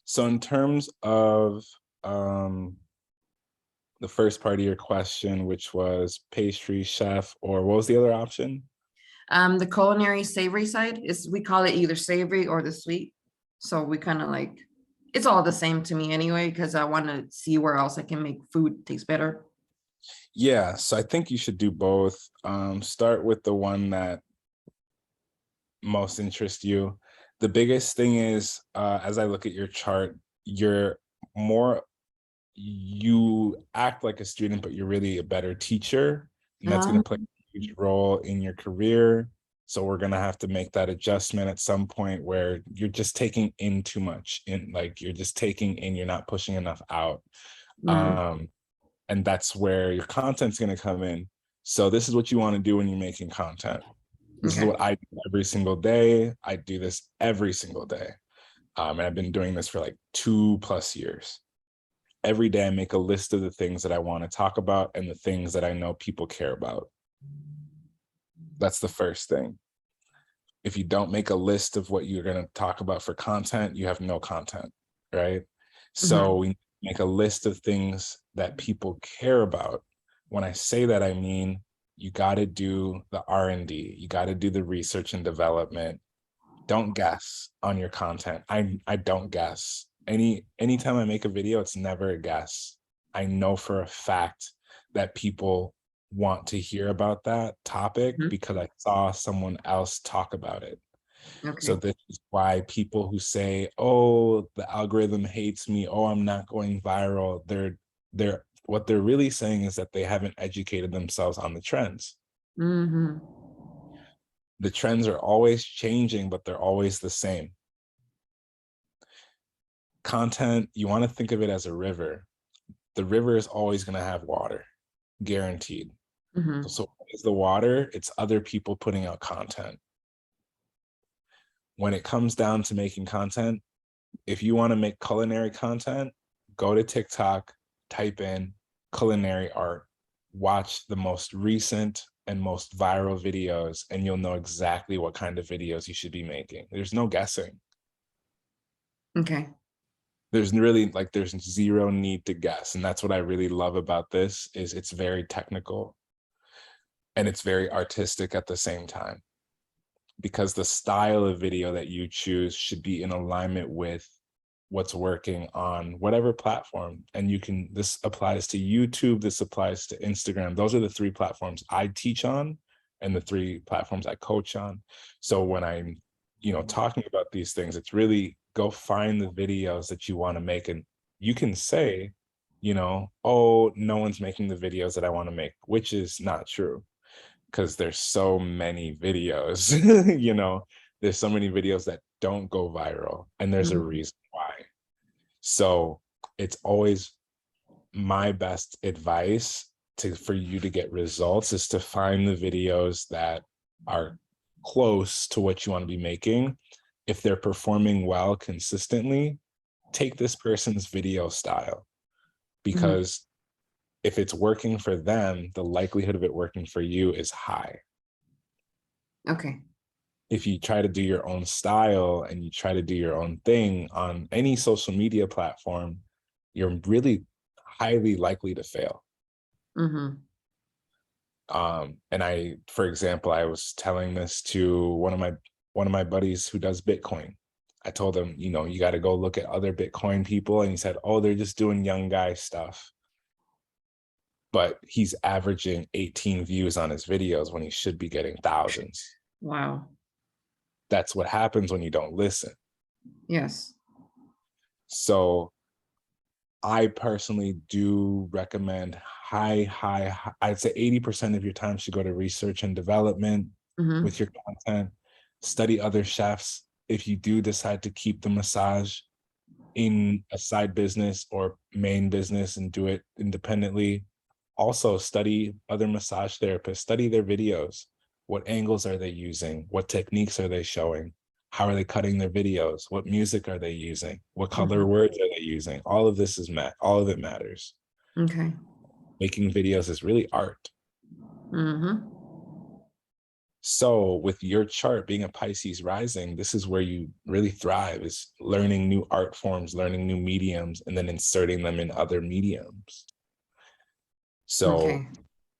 So in terms of um, the first part of your question, which was pastry chef, or what was the other option? The culinary savory side is, we call it either savory or the sweet. So we kind of like, it's all the same to me anyway, because I want to see where else I can make food taste better. Yeah, so I think you should do both. Start with the one that most interests you. The biggest thing is, as I look at your chart, you're more, you act like a student, but you're really a better teacher. And that's going to play a huge role in your career. So we're going to have to make that adjustment at some point where you're just taking in too much in, like you're just taking in, you're not pushing enough out. Mhm. And that's where your content's going to come in. So this is what you want to do when you're making content. This is Okay. what I do every single day. I do this every single day. And I've been doing this for like 2+ years. Every day I make a list of the things that I want to talk about and the things that I know people care about. That's the first thing. If you don't make a list of what you're going to talk about for content, you have no content, right? So Mhm. we make a list of things that people care about. When I say that, I mean, you got to do the R&D, you got to do the research and development. Don't guess on your content. I don't guess. Anytime I make a video, it's never a guess. I know for a fact that people want to hear about that topic Mhm. because I saw someone else talk about it. So Okay. this is why people who say, "Oh, the algorithm hates me. Oh, I'm not going viral." They're what they're really saying is that they haven't educated themselves on the trends. Mhm. The trends are always changing, but they're always the same. Content, you want to think of it as a river. The river is always going to have water, guaranteed. Mhm. So what is the water? It's other people putting out content. When it comes down to making content, if you want to make culinary content, go to TikTok, type in culinary art, watch the most recent and most viral videos, and you'll know exactly what kind of videos you should be making. There's no guessing. Okay. There's zero need to guess. And that's what I really love about this is it's very technical and it's very artistic at the same time, because the style of video that you choose should be in alignment with what's working on whatever platform. And this applies to YouTube, this applies to Instagram. Those are the 3 platforms I teach on and the 3 platforms I coach on. So when I'm, talking about these things, it's really go find the videos that you want to make. And you can say, oh, no one's making the videos that I want to make, which is not true because there's so many videos, there's so many videos that don't go viral, and there's a Mhm. reason why. So it's always my best advice for you to get results is to find the videos that are close to what you want to be making. If they're performing well consistently, take this person's video style, Mhm. because if it's working for them, the likelihood of it working for you is high. Okay. If you try to do your own style and you try to do your own thing on any social media platform, you're really highly likely to fail. Mhm. And for example, I was telling this to one of my buddies who does Bitcoin. I told him, you got to go look at other Bitcoin people. And he said, oh, they're just doing young guy stuff. But he's averaging 18 views on his videos when he should be getting thousands. Wow. That's what happens when you don't listen. Yes. So I personally do recommend I'd say 80% of your time should go to research and development with Mhm. your content. Study other chefs. If you do decide to keep the massage in a side business or main business and do it independently, also study other massage therapists, study their videos. What angles are they using? What techniques are they showing? How are they cutting their videos? What music are they using? What color Mhm. words are they using? All of this all of it matters. Okay. Making videos is really art. Mhm. So with your chart being a Pisces rising, this is where you really thrive, is learning new art forms, learning new mediums, and then inserting them in other mediums. So, Okay.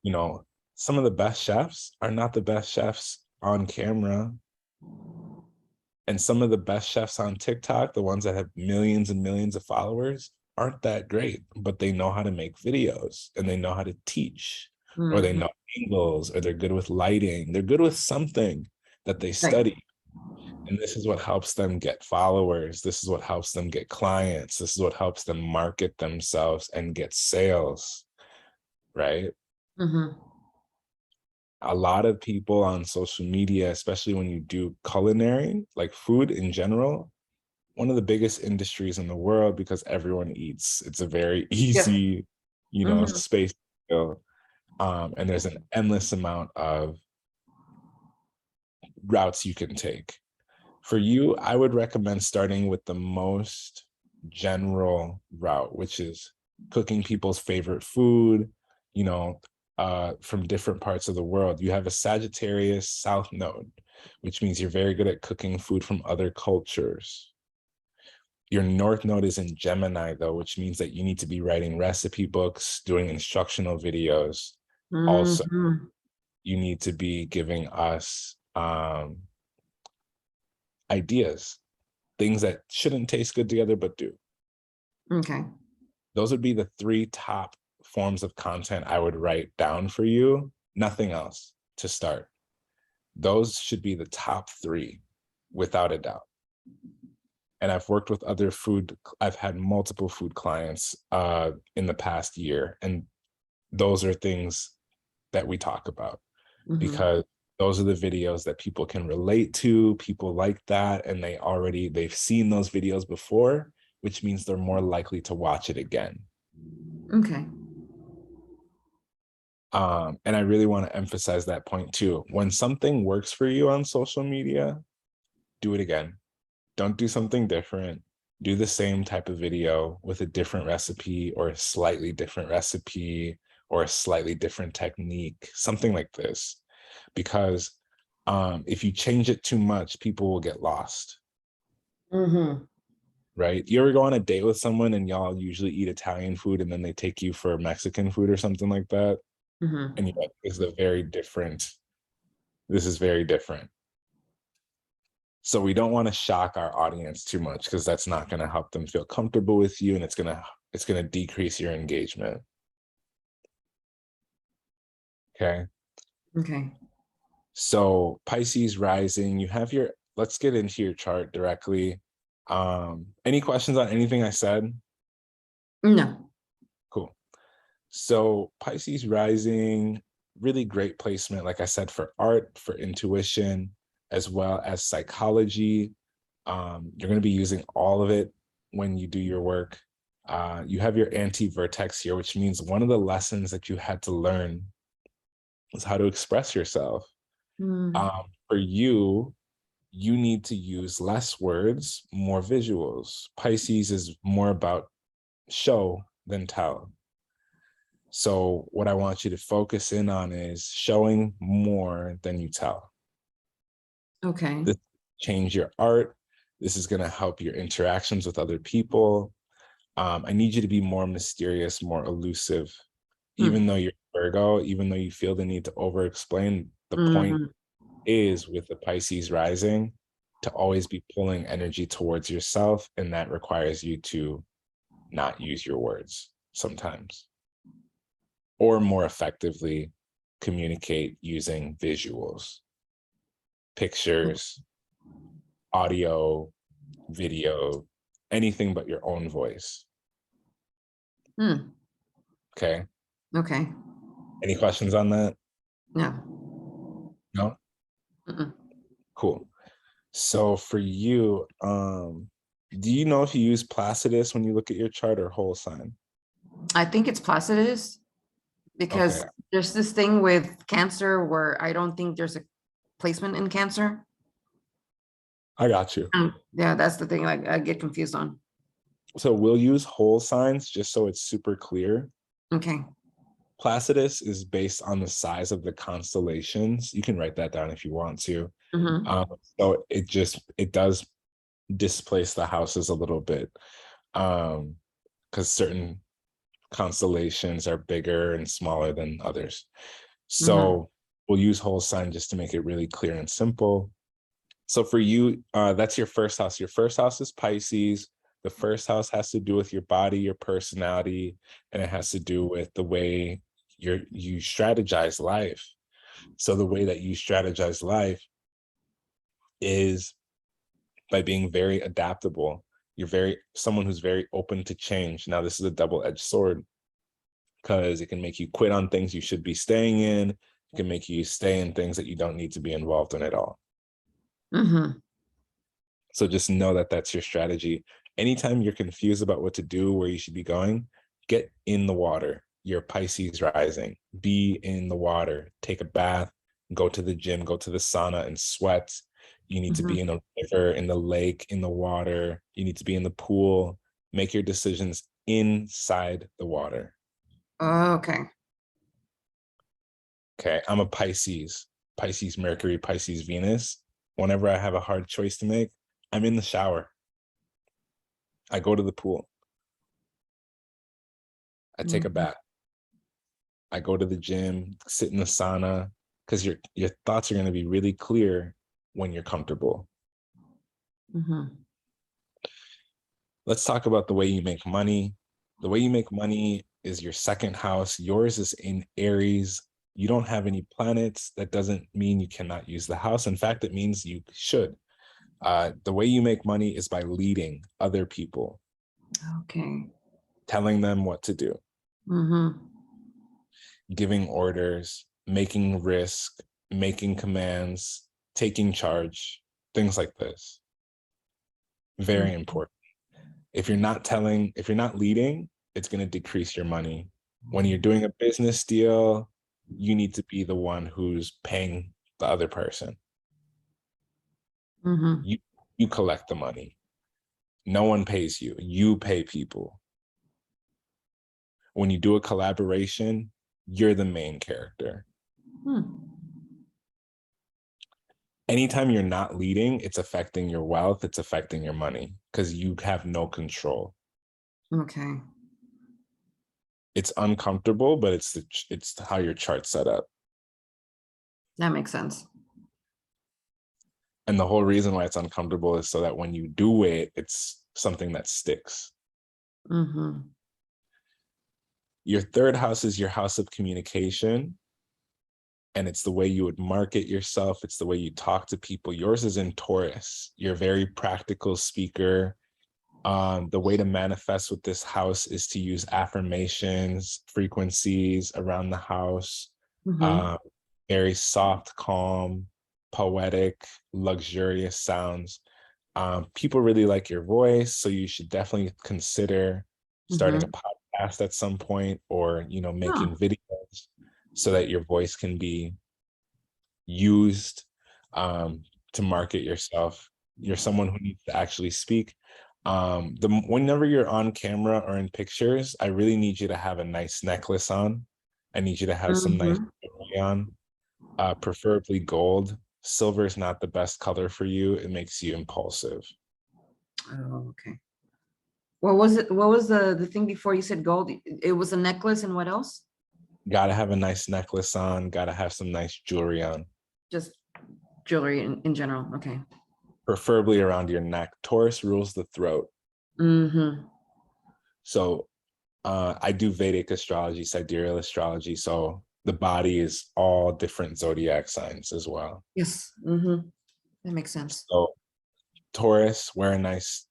you know, some of the best chefs are not the best chefs on camera. And some of the best chefs on TikTok, the ones that have millions and millions of followers, aren't that great, but they know how to make videos and they know how to teach, or they Mhm. know angles, or they're good with lighting. They're good with something that they Right. study. And this is what helps them get followers. This is what helps them get clients. This is what helps them market themselves and get sales, right? Mhm. A lot of people on social media, especially when you do culinary, like food in general, one of the biggest industries in the world because everyone eats. It's a very Yeah. easy, Mhm. space to fill. And there's an endless amount of routes you can take. For you, I would recommend starting with the most general route, which is cooking people's favorite food, you know, from different parts of the world. You have a Sagittarius South Node, which means you're very good at cooking food from other cultures. Your North Node is in Gemini, though, which means that you need to be writing recipe books, doing instructional videos. Also, Mhm. you need to be giving us ideas, things that shouldn't taste good together, but do. Okay. Those would be the three top forms of content I would write down for you. Nothing else to start. Those should be the top three, without a doubt. And I've worked with other food, I've had multiple food clients in the past year. And those are things that we talk about Mhm. because those are the videos that people can relate to. People like that. And they've seen those videos before, which means they're more likely to watch it again. Okay. And I really want to emphasize that point too. When something works for you on social media, do it again. Don't do something different. Do the same type of video with a different recipe or a slightly different recipe or a slightly different technique, something like this. Because if you change it too much, people will get lost, Mhm. right? You ever go on a date with someone and y'all usually eat Italian food and then they take you for Mexican food or something like that? And you're Mhm. like, this is very different. So we don't want to shock our audience too much because that's not going to help them feel comfortable with you, and it's going to decrease your engagement. Okay. Okay. So Pisces rising, you have your, let's get into your chart directly. Any questions on anything I said? No. Cool. So Pisces rising, really great placement, like I said, for art, for intuition, as well as psychology. You're going to be using all of it when you do your work. You have your anti-vertex here, which means one of the lessons that you had to learn is how to express yourself. Mm. For you, you need to use less words, more visuals. Pisces is more about show than tell. So what I want you to focus in on is showing more than you tell. Okay. This change your art. This is going to help your interactions with other people. I need you to be more mysterious, more elusive. Even Mm. though you're Virgo, even though you feel the need to over-explain, the point Mhm. is with the Pisces rising to always be pulling energy towards yourself, and that requires you to not use your words sometimes, or more effectively communicate using visuals, pictures, audio, video, anything but your own voice. Mm. Okay. Okay. Any questions on that? No. No? Mm-mm. Cool. So for you, do you know if you use Placidus when you look at your chart or whole sign? I think it's Placidus Okay, because there's this thing with Cancer where I don't think there's a placement in Cancer. I got you. Yeah, that's the thing like I get confused on. So we'll use whole signs just so it's super clear. Okay. Placidus is based on the size of the constellations. You can write that down if you want to. Mm-hmm. So it does displace the houses a little bit, because certain constellations are bigger and smaller than others. Mm-hmm. So we'll use whole sign just to make it really clear and simple. So for you, that's your first house. Your first house is Pisces. The first house has to do with your body, your personality, and it has to do with the way you strategize life. So the way that you strategize life is by being very adaptable. You're very someone who's very open to change. Now, this is a double-edged sword because it can make you quit on things you should be staying in. It can make you stay in things that you don't need to be involved in at all. Mm-hmm. So just know that that's your strategy. Anytime you're confused about what to do, where you should be going, get in the water. You're Pisces rising. Be in the water. Take a bath. Go to the gym. Go to the sauna and sweat. You need to Mm-hmm. be in a river, in the lake, in the water. You need to be in the pool. Make your decisions inside the water. Okay. Okay, I'm a Pisces. Pisces Mercury, Pisces Venus. Whenever I have a hard choice to make, I'm in the shower. I go to the pool. I take a Mm-hmm. bath. I go to the gym, sit in the sauna, because your thoughts are going to be really clear when you're comfortable. Mm-hmm. Let's talk about the way you make money. The way you make money is your second house. Yours is in Aries. You don't have any planets. That doesn't mean you cannot use the house. In fact, it means you should. The way you make money is by leading other people, Okay. telling them what to do, Mm-hmm. giving orders, making risk, making commands, taking charge, things like this. Very important. If you're not leading, it's going to decrease your money. When you're doing a business deal, you need to be the one who's paying the other person. Mm-hmm. You collect the money. No one pays you. You pay people. When you do a collaboration, you're the main character. Hmm. Anytime you're not leading, it's affecting your wealth, it's affecting your money because you have no control. Okay. It's uncomfortable, but it's how your chart's set up. That makes sense. And the whole reason why it's uncomfortable is so that when you do it, it's something that sticks. Mm-hmm. Your third house is your house of communication. And it's the way you would market yourself. It's the way you talk to people. Yours is in Taurus. You're a very practical speaker. The way to manifest with this house is to use affirmations, frequencies around the house, Mm-hmm. uh, very soft, calm, poetic, luxurious sounds. People really like your voice, so you should definitely consider starting a Mm-hmm. podcast at some point, or Huh. making videos so that your voice can be used to market yourself. You're someone who needs to actually speak. Whenever you're on camera or in pictures, I really need you to have a nice necklace on. I need you to have some nice Mm-hmm. jewelry on, preferably gold. Silver is not the best color for you. It makes you impulsive. Oh, okay. What was it? What was the thing before you said gold? It was a necklace and what else? Gotta have a nice necklace on, gotta have some nice jewelry on, Just jewelry in general. Okay. preferably around your neck. Taurus rules the throat. Mm-hmm. So I do Vedic astrology, sidereal astrology. So the body is all different zodiac signs as well. Yes. Mm-hmm. That makes sense. So Taurus, wear a nice,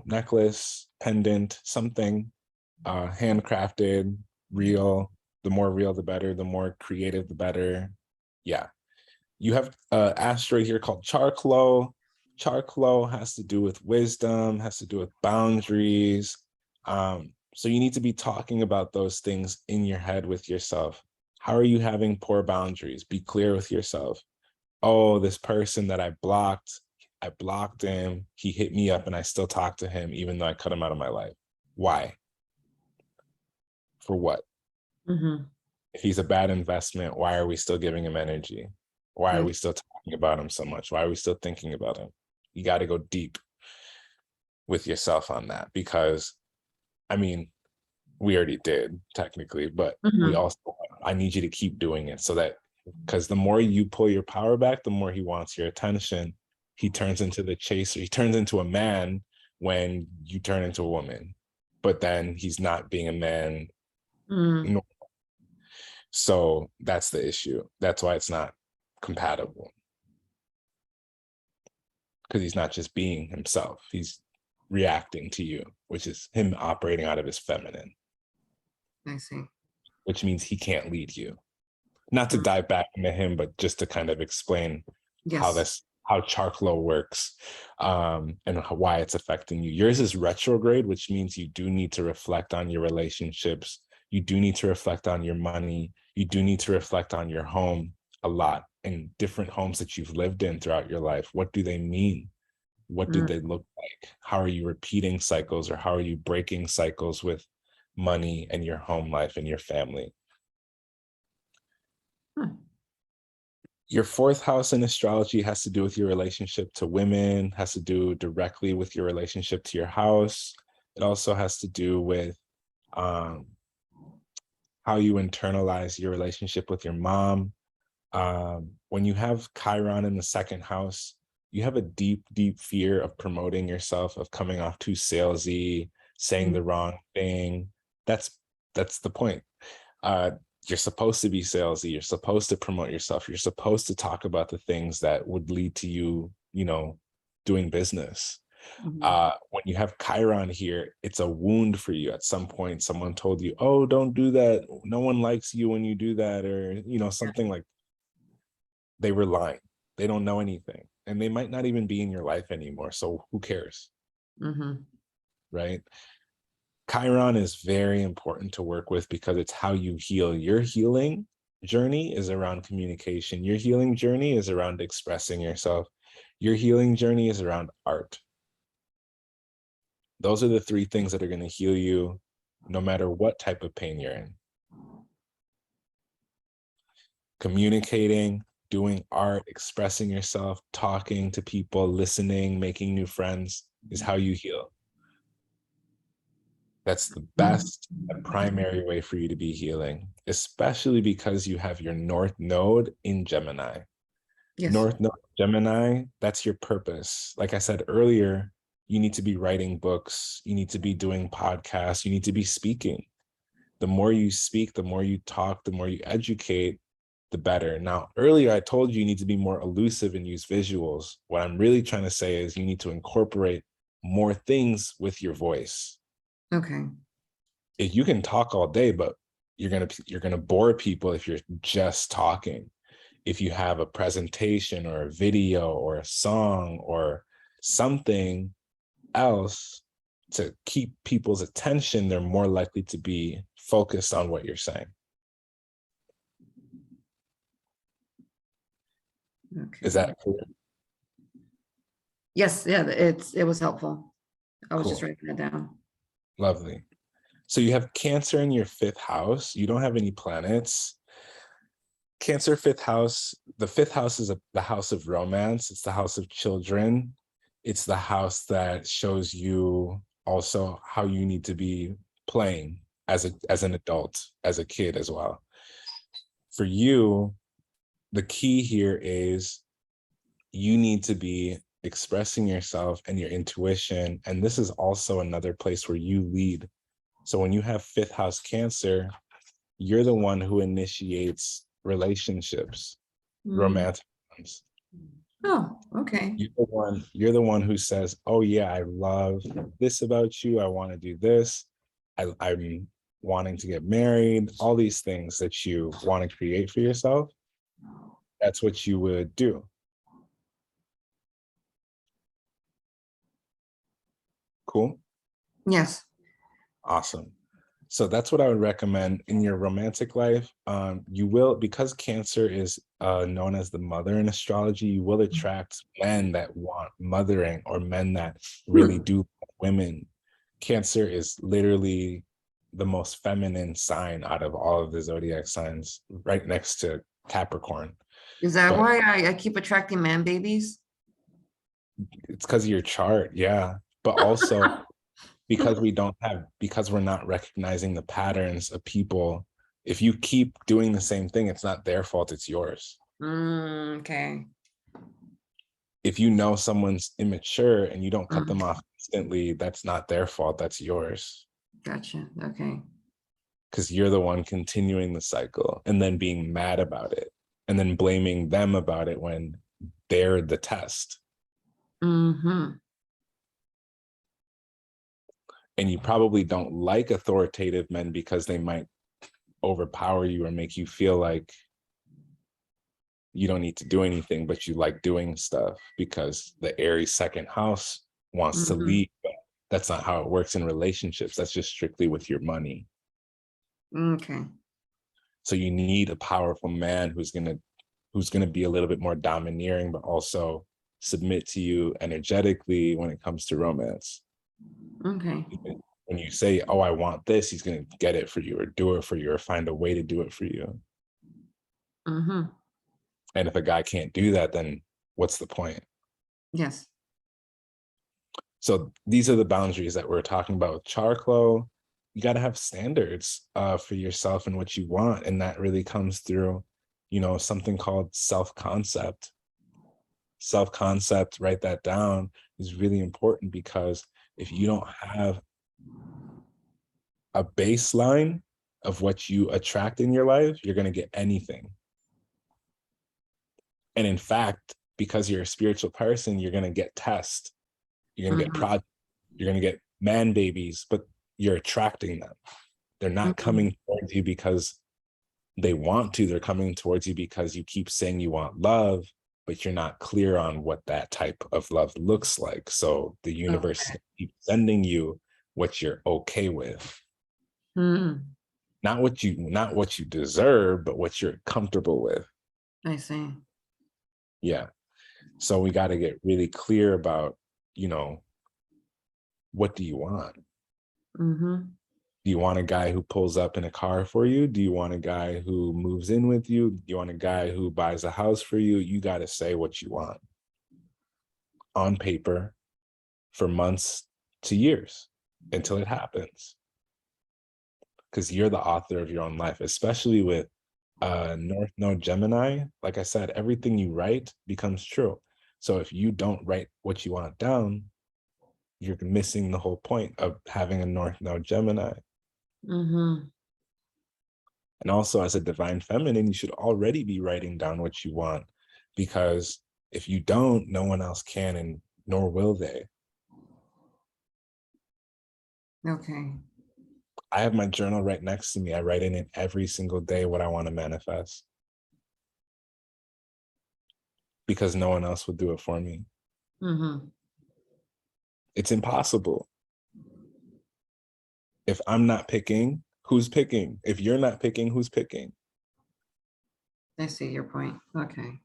necklace, pendant, something handcrafted, real. The more real, the better. The more creative, the better. Yeah. You have asteroid here called Charklo. Charklo has to do with wisdom, has to do with boundaries. So you need to be talking about those things in your head with yourself. How are you having poor boundaries? Be clear with yourself. Oh, this person that I blocked him. He hit me up and I still talk to him, even though I cut him out of my life. Why? For what? Mm-hmm. If he's a bad investment, why are we still giving him energy? Why are we still talking about him so much? Why are we still thinking about him? You got to go deep with yourself on that, because I mean, we already did technically, but we Mm-hmm. also, I need you to keep doing it, so that, because the more you pull your power back, the more he wants your attention. He turns into the chaser. He turns into a man when you turn into a woman, but then he's not being a man. Mm. So that's the issue. That's why it's not compatible, because he's not just being himself. He's reacting to you, which is him operating out of his feminine, I see. which means he can't lead you. Not to Mm. dive back into him, but just to kind of explain Yes. how Charklo works, and why it's affecting you. Yours is retrograde, which means you do need to reflect on your relationships. You do need to reflect on your money. You do need to reflect on your home a lot, and different homes that you've lived in throughout your life. What do they mean? What did Mm. they look like? How are you repeating cycles, or how are you breaking cycles with money and your home life and your family? Hmm. Your fourth house in astrology has to do with your relationship to women, has to do directly with your relationship to your house. It also has to do with um, how you internalize your relationship with your mom. When you have Chiron in the second house, you have a deep, deep fear of promoting yourself, of coming off too salesy, saying Mm. the wrong thing. That's the point. uh, you're supposed to be salesy. You're supposed to promote yourself. You're supposed to talk about the things that would lead to you, doing business. Mhm. When you have Chiron here, it's a wound for you. At some point, someone told you, "Oh, don't do that. No one likes you when you do that," or something like. They were lying. They don't know anything, and they might not even be in your life anymore. So who cares, Mhm. right? Chiron is very important to work with, because it's how you heal. Your healing journey is around communication. Your healing journey is around expressing yourself. Your healing journey is around art. Those are the three things that are going to heal you no matter what type of pain you're in. Communicating, doing art, expressing yourself, talking to people, listening, making new friends is how you heal. That's the Mm. best and primary way for you to be healing, especially because you have your North Node in Gemini. Yes. North Node Gemini, that's your purpose. Like I said earlier, you need to be writing books, you need to be doing podcasts, you need to be speaking. The more you speak, the more you talk, the more you educate, the better. Now, earlier I told you need to be more elusive and use visuals. What I'm really trying to say is you need to incorporate more things with your voice. Okay. If you can talk all day, but you're gonna bore people if you're just talking. If you have a presentation or a video or a song or something else to keep people's attention, they're more likely to be focused on what you're saying. Is Okay. that clear? Yes. Yeah. It was helpful. I was just Cool. writing it down. Lovely. So you have Cancer in your fifth house. You don't have any planets. Cancer fifth house. The fifth house is the house of romance. It's the house of children. It's the house that shows you also how you need to be playing as an adult, as a kid as well. For you, the key here is you need to be expressing yourself and your intuition. And this is also another place where you lead. So when you have fifth house Cancer, you're the one who initiates relationships, Mm. romantic ones. Oh, okay. You're the one who says, "Oh yeah, I love this about you. I want to do this. I'm wanting to get married." All these things that you want to create for yourself, that's what you would do. Cool. Yes. Awesome. So that's what I would recommend in your romantic life. You will, because Cancer is known as the mother in astrology, you will attract men that want mothering, or men that really Hmm. do want women. Cancer is literally the most feminine sign out of all of the zodiac signs, right next to Capricorn. Is that But why I keep attracting man babies? it's because of your chart, yeah. But also because we're not recognizing the patterns of people. If you keep doing the same thing, it's not their fault, it's yours. Okay. If you know someone's immature and you don't cut them Mhm. off instantly, that's not their fault, that's yours. Gotcha. Okay. Because you're the one continuing the cycle and then being mad about it and then blaming them about it when they're the test. Mm-hmm. And you probably don't like authoritative men because they might overpower you or make you feel like you don't need to do anything, but you like doing stuff because the Aries second house wants to Mm-hmm. lead. But that's not how it works in relationships. That's just strictly with your money. Okay. So you need a powerful man who's gonna be a little bit more domineering, but also submit to you energetically when it comes to romance. Okay. When you say, "Oh, I want this," he's gonna get it for you, or do it for you, or find a way to do it for you. Mm-hmm. And if a guy can't do that, then what's the point? Yes. So these are the boundaries that we're talking about with Charclo. You got to have standards for yourself and what you want. And that really comes through, something called self-concept. Self-concept, write that down, is really important because if you don't have a baseline of what you attract in your life, you're going to get anything. And in fact, because you're a spiritual person, you're going to get tests. You're going to get Mm-hmm. projects. You're going to get man babies, but you're attracting them. They're not Mm-hmm. coming towards you because they want to. They're coming towards you because you keep saying you want love, but you're not clear on what that type of love looks like. So the universe is Okay. going to keep sending you what you're okay with. Mm-hmm. Not what you deserve, but what you're comfortable with. I see. Yeah. So we got to get really clear about, what do you want? Mm-hmm. Do you want a guy who pulls up in a car for you? Do you want a guy who moves in with you? Do you want a guy who buys a house for you? You got to say what you want on paper for months to years until it happens. Because you're the author of your own life, especially with North Node Gemini. Like I said, everything you write becomes true. So if you don't write what you want down, you're missing the whole point of having a North Node Gemini. Mm-hmm. And also, as a divine feminine, you should already be writing down what you want, because if you don't, no one else can, and nor will they. Okay. I have my journal right next to me. I write in it every single day what I want to manifest, because no one else will do it for me. Mm-hmm. It's impossible. If I'm not picking, who's picking? If you're not picking, who's picking? I see your point. Okay.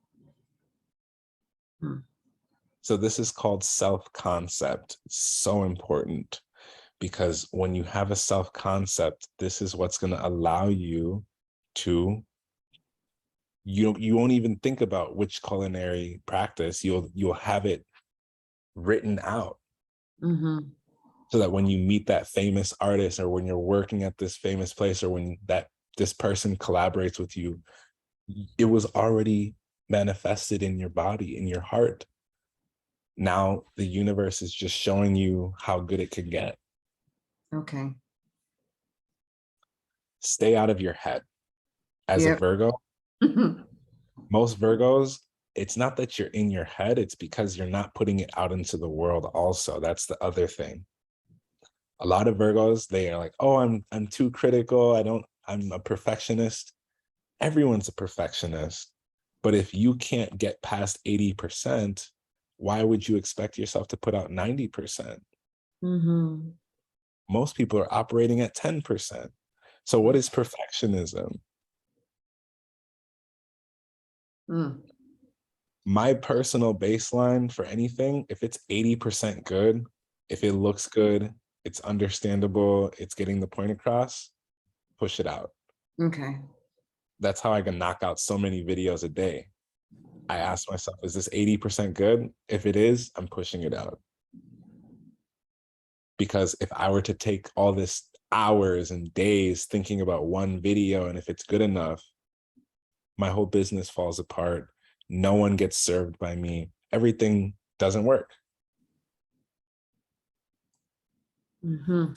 Hmm. So this is called self-concept. It's so important, because when you have a self-concept, this is what's going to allow you to, you won't even think about which culinary practice. You'll have it written out, Mm-hmm. so that when you meet that famous artist, or when you're working at this famous place, or when this person collaborates with you, it was already manifested in your body, in your heart. Now the universe is just showing you how good it can get. Okay. Stay out of your head. As a Yep. Virgo, most Virgos, it's not that you're in your head, it's because you're not putting it out into the world also. That's the other thing. A lot of Virgos, they are like, "Oh, I'm too critical. I'm a perfectionist." Everyone's a perfectionist. But if you can't get past 80%, why would you expect yourself to put out 90%? Mm-hmm. Most people are operating at 10%. So what is perfectionism? Mm. My personal baseline for anything, if it's 80% good, if it looks good, it's understandable, it's getting the point across, push it out. Okay. That's how I can knock out so many videos a day. I ask myself, is this 80% good? If it is, I'm pushing it out. Because if I were to take all this hours and days thinking about one video, and if it's good enough, my whole business falls apart. No one gets served by me. Everything doesn't work. Mm-hmm.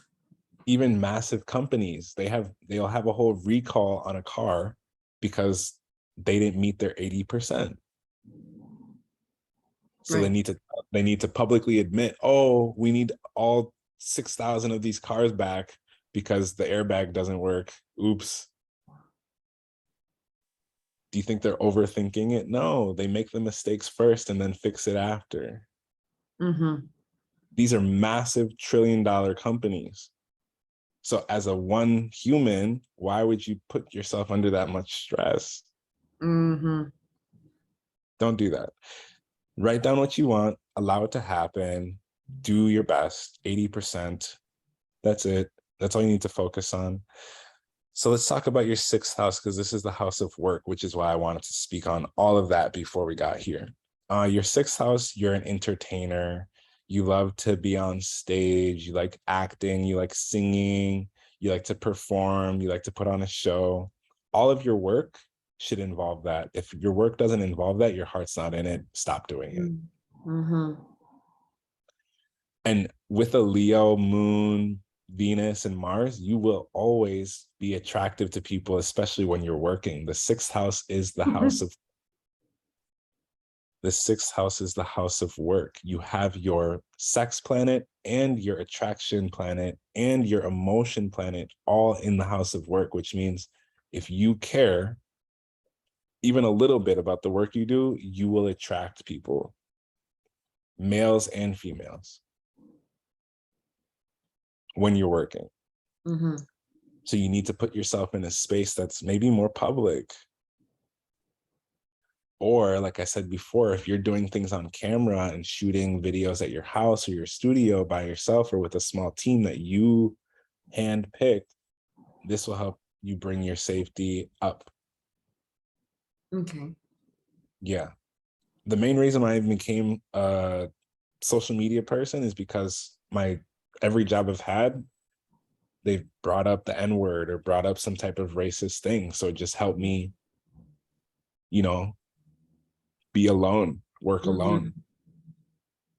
Even massive companies, they'll have a whole recall on a car because they didn't meet their 80%. So Right. they need to publicly admit, oh, we need all 6,000 of these cars back because the airbag doesn't work. Oops. Do you think they're overthinking it? No, they make the mistakes first and then fix it after. Mm-hmm. These are massive trillion-dollar companies. So as a one human, why would you put yourself under that much stress? Mm-hmm. Don't do that. Write down what you want, allow it to happen, do your best, 80%. That's it. That's all you need to focus on. So let's talk about your sixth house, because this is the house of work, which is why I wanted to speak on all of that before we got here. Your sixth house, you're an entertainer. You love to be on stage. You like acting. You like singing. You like to perform. You like to put on a show. All of your work should involve that. If your work doesn't involve that, your heart's not in it. Stop doing it. Mm-hmm. And with a Leo moon, Venus, and Mars, you will always be attractive to people, especially when you're working. The sixth house is the house of work. You have your sex planet and your attraction planet and your emotion planet all in the house of work, which means if you care even a little bit about the work you do, you will attract people, males and females, when you're working. Mm-hmm. So you need to put yourself in a space that's maybe more public. Or like I said before, if you're doing things on camera and shooting videos at your house or your studio by yourself or with a small team that you handpicked, this will help you bring your safety up. Okay. Yeah. The main reason why I became a social media person is because every job I've had, they've brought up the N-word or brought up some type of racist thing. So it just helped me, you know, be alone, work Mm-hmm. alone.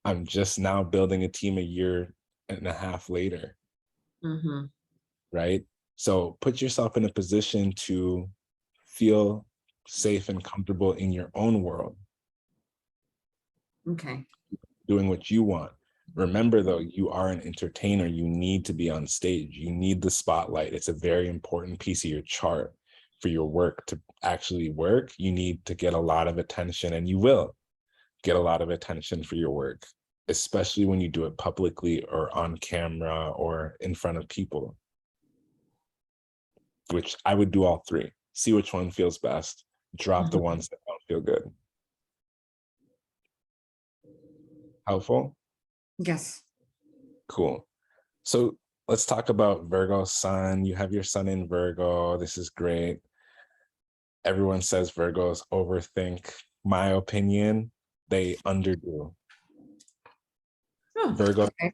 I'm just now building a team a year and a half later, Mm-hmm. right? So put yourself in a position to feel safe and comfortable in your own world, Okay. doing what you want. Remember, though, you are an entertainer. You need to be on stage. You need the spotlight. It's a very important piece of your chart for your work to actually work. You need to get a lot of attention, and you will get a lot of attention for your work, especially when you do it publicly or on camera or in front of people, which I would do all three. See which one feels best. Drop the Mm-hmm. ones that don't feel good. Helpful? Yes. Cool. So let's talk about Virgo sun. You have your sun in Virgo. This is great. Everyone says Virgos overthink. My opinion, they underdo. Oh, Virgo okay.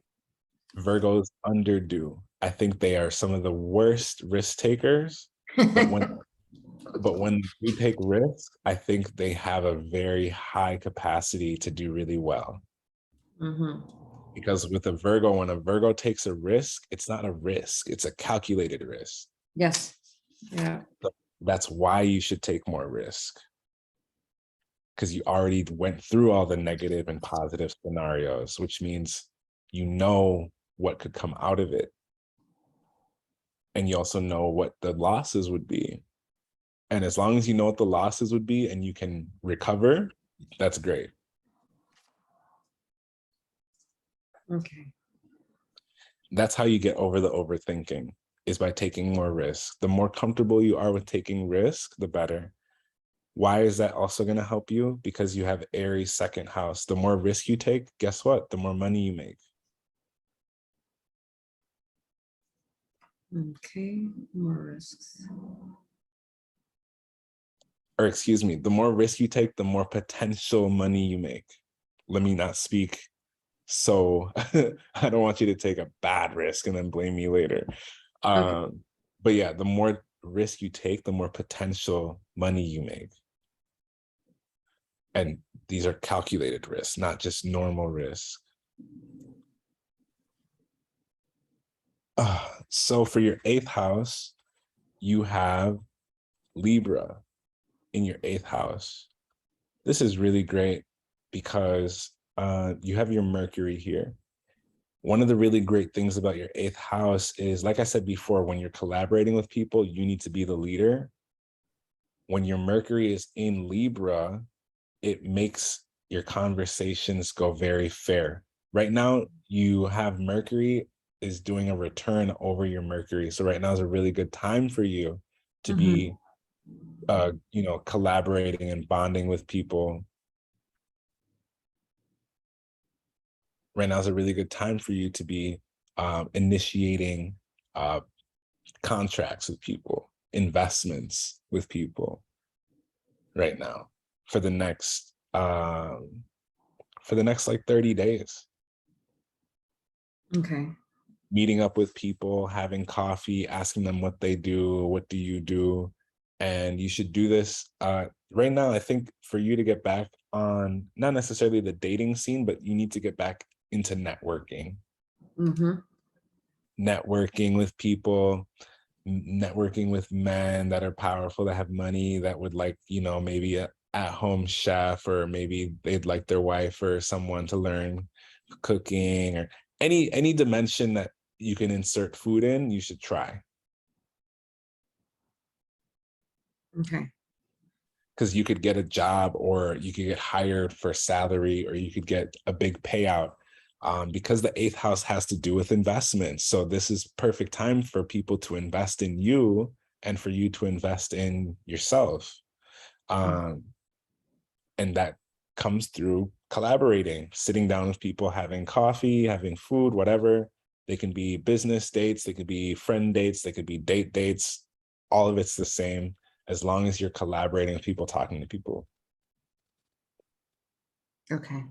Virgos underdo. I think they are some of the worst risk takers, but when we take risks, I think they have a very high capacity to do really well. Mm-hmm. Because with a Virgo, when a Virgo takes a risk, it's not a risk, it's a calculated risk. Yes. Yeah. So that's why you should take more risk. Because you already went through all the negative and positive scenarios, which means you know what could come out of it. And you also know what the losses would be. And as long as you know what the losses would be and you can recover, that's great. Okay. That's how you get over the overthinking, is by taking more risk. The more comfortable you are with taking risk, the better. Why is that also going to help you? Because you have Aries second house. The more risk you take, guess what? The more money you make. Okay, more risks. Or excuse me, the more risk you take, the more potential money you make. Let me not speak. So I don't want you to take a bad risk and then blame me later. Okay. But yeah, the more risk you take, the more potential money you make. And these are calculated risks, not just normal risks. So for your 8th house, you have Libra in your 8th house. This is really great because you have your Mercury here. One of the really great things about your 8th house is, like I said before, when you're collaborating with people, you need to be the leader. When your Mercury is in Libra, it makes your conversations go very fair. Right now, you have Mercury is doing a return over your Mercury. So right now is a really good time for you to be, collaborating and bonding with people. Right now is a really good time for you to be initiating contracts with people, investments with people right now for the next like 30 days. Okay. Meeting up with people, having coffee, asking them what they do, what do you do? And you should do this right now. I think for you to get back on not necessarily the dating scene, but you need to get back into networking. Mm-hmm. Networking with people, networking with men that are powerful, that have money, that would like, maybe a at-home chef, or maybe they'd like their wife or someone to learn cooking, or any dimension that you can insert food in, you should try. Okay. Because you could get a job, or you could get hired for salary, or you could get a big payout, because the 8th house has to do with investments. So this is perfect time for people to invest in you and for you to invest in yourself. Um, and that comes through collaborating, sitting down with people, having coffee, having food, whatever. They can be business dates, they could be friend dates, they could be date dates. All of it's the same as long as you're collaborating with people, talking to people. Okay.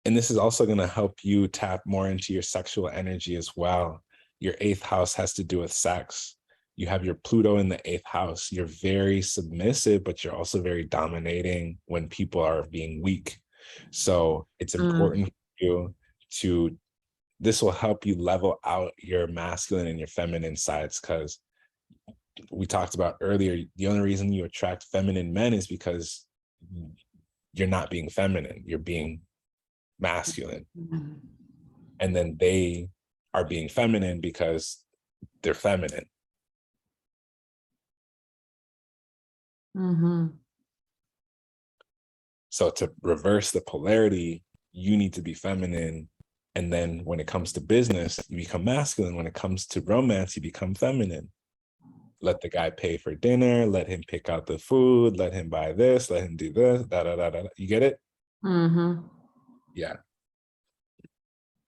And this is also going to help you tap more into your sexual energy as well. Your 8th house has to do with sex. You have your Pluto in the 8th house. You're very submissive, but you're also very dominating when people are being weak. So it's Mm. important for you to, this will help you level out your masculine and your feminine sides, because we talked about earlier, the only reason you attract feminine men is because you're not being feminine, you're being masculine. And then they are being feminine because they're feminine. Mm-hmm. So to reverse the polarity, you need to be feminine. And then when it comes to business, you become masculine. When it comes to romance, you become feminine. Let the guy pay for dinner, let him pick out the food, let him buy this, let him do this, da da da da. You get it? Mm-hmm. Yeah.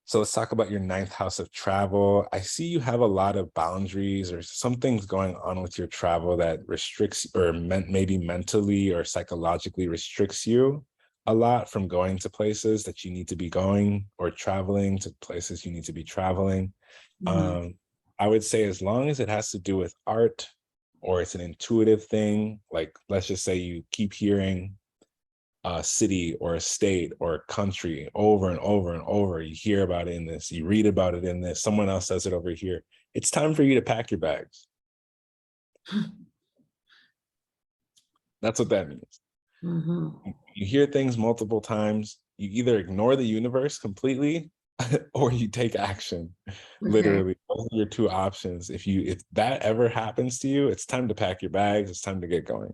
So let's talk about your 9th house of travel. I see you have a lot of boundaries or some things going on with your travel that restricts, or maybe mentally or psychologically restricts you a lot from going to places that you need to be going, or traveling to places you need to be traveling. Mm-hmm. I would say as long as it has to do with art, or it's an intuitive thing, like let's just say you keep hearing a city or a state or a country over and over and over. You hear about it in this, you read about it in this, someone else says it over here. It's time for you to pack your bags. That's what that means. Mm-hmm. You hear things multiple times, you either ignore the universe completely or you take action. Okay. Literally, those are your two options. If that ever happens to you, it's time to pack your bags, it's time to get going.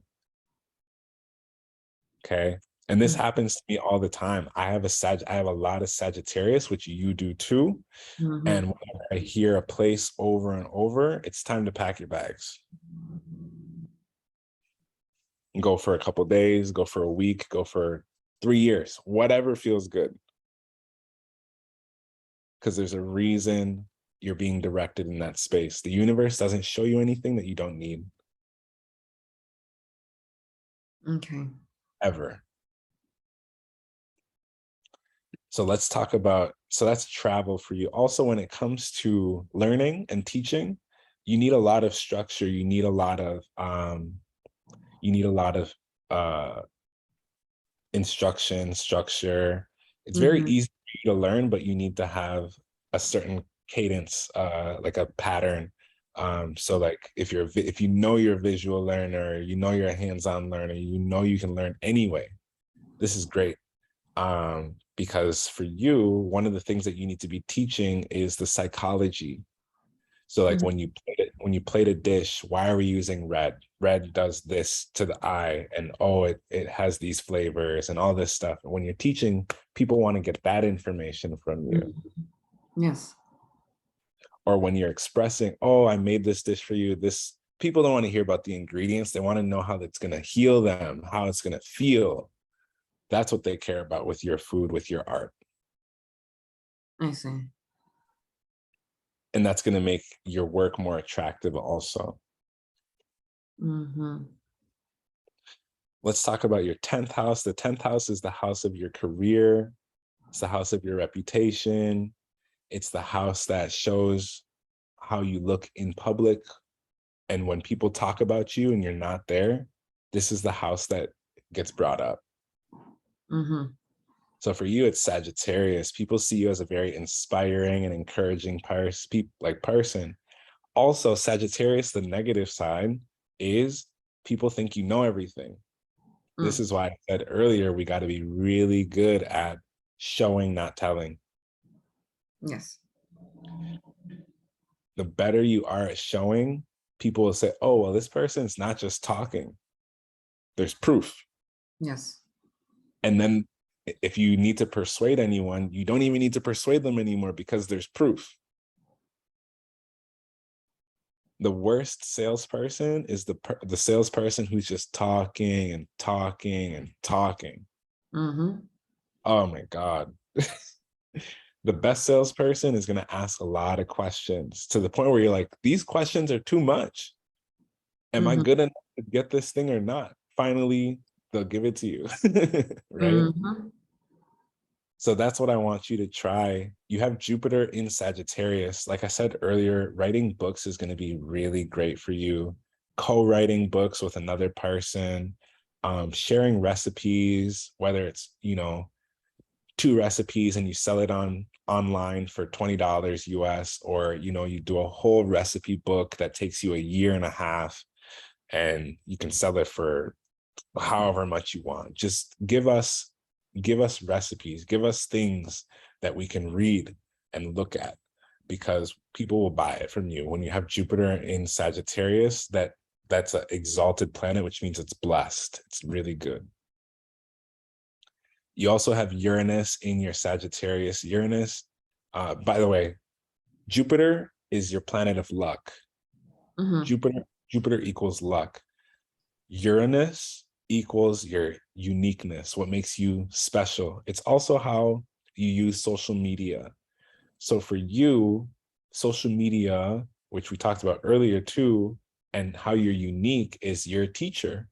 Okay. And this happens to me all the time. I have a lot of Sagittarius, which you do too. Mm-hmm. And whenever I hear a place over and over, it's time to pack your bags. Go for a couple days, go for a week, go for 3 years, whatever feels good. Because there's a reason you're being directed in that space. The universe doesn't show you anything that you don't need, Okay. ever. So let's talk about, so that's travel for you. Also, when it comes to learning and teaching, you need a lot of structure. You need a lot of uh instruction, structure. It's very Mm-hmm. easy for you to learn, but you need to have a certain cadence, like a pattern. So like if you know you're a visual learner, you know you're a hands-on learner, you know you can learn anyway. This is great. Because for you, one of the things that you need to be teaching is the psychology. So like when you plate a dish, why are we using red? Red does this to the eye, and oh, it has these flavors and all this stuff. When you're teaching, people want to get that information from you. Yes. Or when you're expressing, oh, I made this dish for you. This people don't want to hear about the ingredients. They want to know how it's going to heal them, how it's going to feel. That's what they care about with your food, with your art. I see. And that's going to make your work more attractive also. Mm-hmm. Let's talk about your 10th house. The 10th house is the house of your career. It's the house of your reputation. It's the house that shows how you look in public. And when people talk about you and you're not there, this is the house that gets brought up. Mm-hmm. So for you, it's Sagittarius. People see you as a very inspiring and encouraging person. Also, Sagittarius, the negative side is people think you know everything. This Mm. is why I said earlier, we got to be really good at showing, not telling. Yes. The better you are at showing, people will say, oh, well, this person's not just talking. There's proof. Yes. And then if you need to persuade anyone, you don't even need to persuade them anymore because there's proof. The worst salesperson is the salesperson who's just talking and talking and talking. Mm-hmm. Oh my God. The best salesperson is going to ask a lot of questions to the point where you're like, these questions are too much. Am I Mm-hmm. good enough to get this thing or not? Finally, they'll give it to you. Right? Mm-hmm. So that's what I want you to try. You have Jupiter in Sagittarius. Like I said earlier, writing books is going to be really great for you. Co-writing books with another person, sharing recipes, whether it's, 2 recipes and you sell it online for $20 US, or you do a whole recipe book that takes you a year and a half and you can sell it for however much you want. Just give us recipes, give us things that we can read and look at, because people will buy it from you. When you have Jupiter in Sagittarius, that's an exalted planet, which means it's blessed. It's really good. You also have Uranus in your Sagittarius. Uranus, by the way, Jupiter is your planet of luck. Mm-hmm. Jupiter equals luck. Uranus equals your uniqueness, what makes you special. It's also how you use social media. So for you, social media, which we talked about earlier too, and how you're unique is your teacher.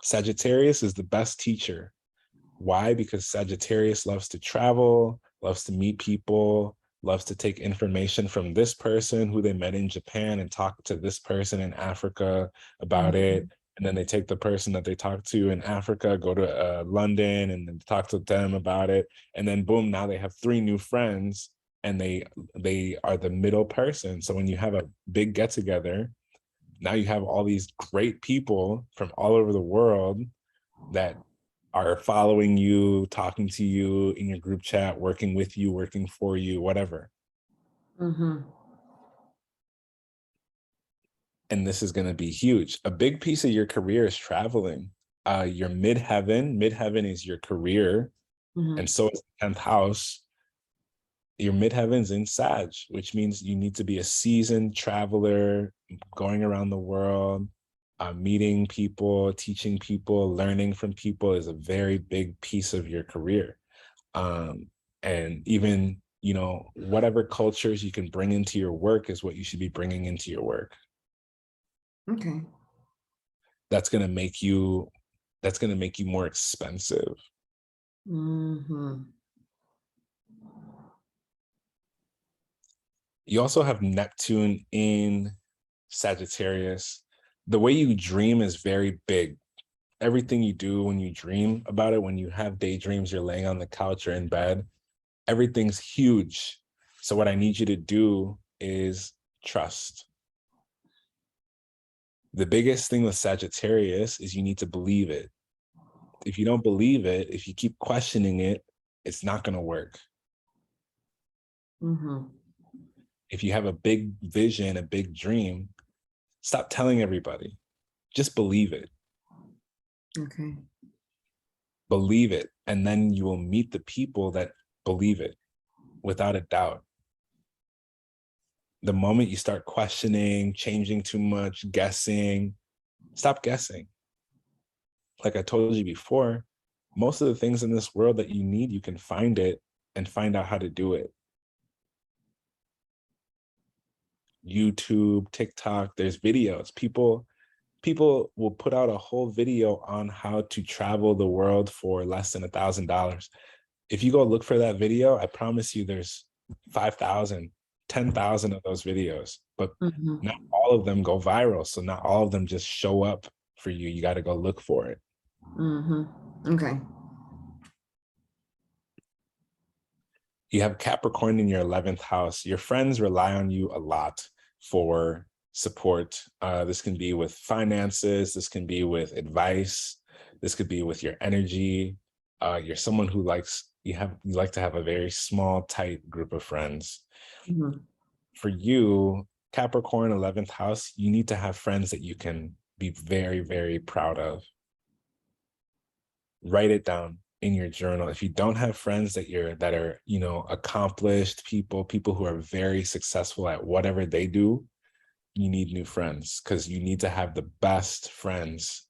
Sagittarius is the best teacher. Why? Because Sagittarius loves to travel, loves to meet people, loves to take information from this person who they met in Japan and talk to this person in Africa about it. And then they take the person that they talked to in Africa, go to London, and then talk to them about it. And then boom, now they have 3 new friends, and they are the middle person. So when you have a big get together, now you have all these great people from all over the world that are following you, talking to you in your group chat, working with you, working for you, whatever. Mm-hmm. And this is going to be huge. A big piece of your career is traveling. Your midheaven is your career, Mm-hmm. and so is the 10th house. Your midheaven's in Sag, which means you need to be a seasoned traveler, going around the world, meeting people, teaching people, learning from people is a very big piece of your career. And even whatever cultures you can bring into your work is what you should be bringing into your work. Okay. That's going to make you more expensive. Mm-hmm. You also have Neptune in Sagittarius. The way you dream is very big. Everything you do when you dream about it, when you have daydreams, you're laying on the couch or in bed, everything's huge. So what I need you to do is trust. The biggest thing with Sagittarius is you need to believe it. If you don't believe it, if you keep questioning it, it's not going to work. Mm-hmm. If you have a big vision, a big dream, stop telling everybody. Just believe it. Okay. Believe it. And then you will meet the people that believe it without a doubt. The moment you start questioning, changing too much, guessing, stop guessing. Like I told you before, most of the things in this world that you need, you can find it and find out how to do it. YouTube, TikTok, there's videos. People will put out a whole video on how to travel the world for less than $1,000. If you go look for that video, I promise you there's 5,000, 10,000 of those videos, but Mm-hmm. not all of them go viral. So not all of them just show up for you. You got to go look for it. Mm-hmm. Okay. You have Capricorn in your 11th house. Your friends rely on you a lot for support. This can be with finances. This can be with advice. This could be with your energy. You're someone who you like to have a very small, tight group of friends. Mm-hmm. For you, Capricorn 11th house, you need to have friends that you can be very, very proud of. Write it down in your journal. If you don't have friends that are accomplished people who are very successful at whatever they do, you need new friends, because you need to have the best friends.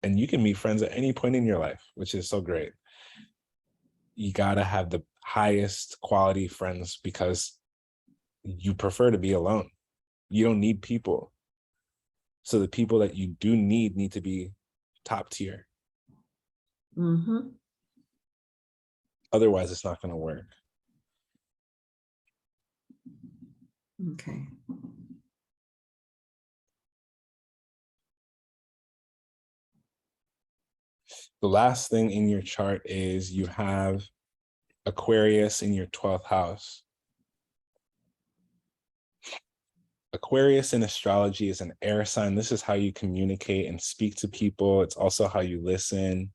And you can meet friends at any point in your life, which is so great. You got to have the highest quality friends because you prefer to be alone. You don't need people. So the people that you do need to be top tier. Mm-hmm. Otherwise, it's not going to work. Okay. The last thing in your chart is you have Aquarius in your 12th house. Aquarius in astrology is an air sign. This is how you communicate and speak to people. It's also how you listen.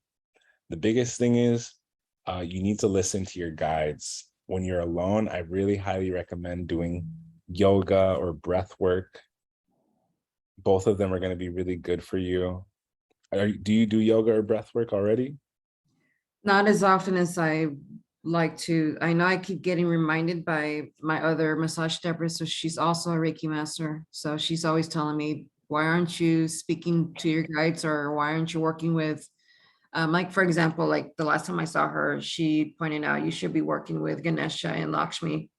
The biggest thing is you need to listen to your guides. When you're alone, I really highly recommend doing yoga or breath work. Both of them are going to be really good for you. Do you do yoga or breath work already? Not as often as I like to. I know I keep getting reminded by my other massage therapist. So she's also a Reiki master. So she's always telling me, why aren't you speaking to your guides, or why aren't you working with, like, for example, like the last time I saw her, she pointed out you should be working with Ganesha and Lakshmi.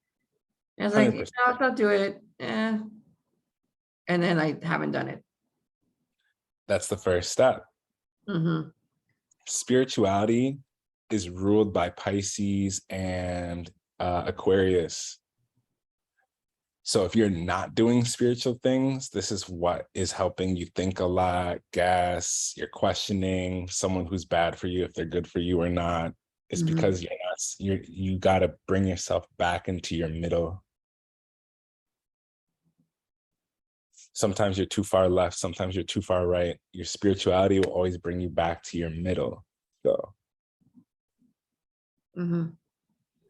And I was like, 100%. I'll do it. And then I haven't done it. That's the first step. Mm-hmm. Spirituality is ruled by Pisces and Aquarius. So if you're not doing spiritual things, this is what is helping you think a lot, guess, you're questioning someone who's bad for you, if they're good for you or not. It's Mm-hmm. because you got to bring yourself back into your middle. Sometimes you're too far left, sometimes you're too far right. Your spirituality will always bring you back to your middle. Mm-hmm.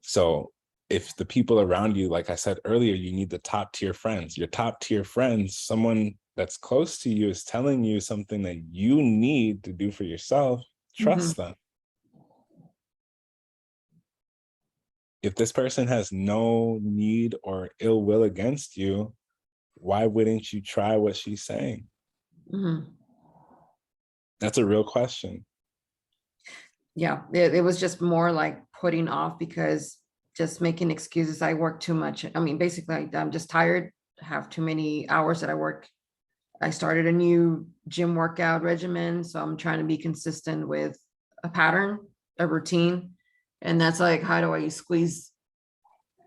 So if the people around you, like I said earlier, you need the top tier friends. Your top tier friends, someone that's close to you is telling you something that you need to do for yourself, Mm-hmm. trust them. If this person has no need or ill will against you, why wouldn't you try what she's saying? Mm-hmm. That's a real question. Yeah, it was just more like putting off, because just making excuses. I work too much. I mean, basically, I'm just tired, have too many hours that I work. I started a new gym workout regimen, so I'm trying to be consistent with a pattern, a routine. And that's like, how do I squeeze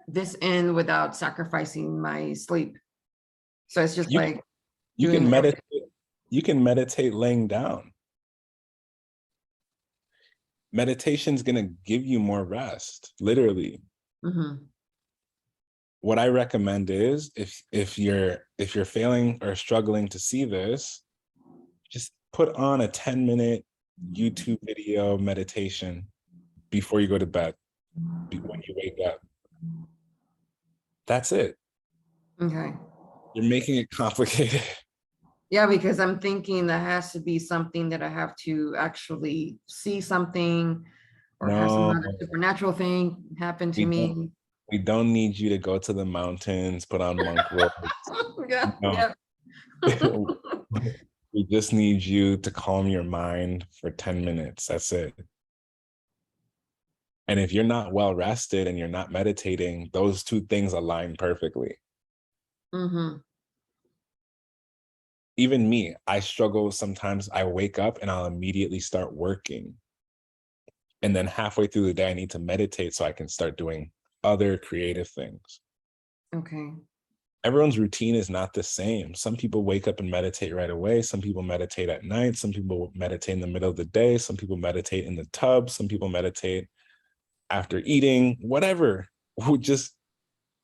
this in without sacrificing my sleep? So it's just You like you doing can everything. meditate. You can meditate laying down. Meditation's gonna give you more rest, literally. Mhm. What I recommend is if you're failing or struggling to see this, just put on a 10-minute YouTube video meditation before you go to bed, when you wake up. That's it. Okay. You're making it complicated. Yeah, because I'm thinking that has to be something that I have to actually see something or have some No, other supernatural thing happen to we don't me. we don't need you to go to the mountains, put on monk robes. Yeah, No. yeah. We just need you to calm your mind for 10 minutes. That's it. And if you're not well rested and you're not meditating, those two things align perfectly. Mm-hmm. Even me, I struggle sometimes. I wake up and I'll immediately start working. And then halfway through the day, I need to meditate so I can start doing other creative things. Okay. Everyone's routine is not the same. Some people wake up and meditate right away. Some people meditate at night. Some people meditate in the middle of the day. Some people meditate in the tub. Some people meditate after eating, whatever. Just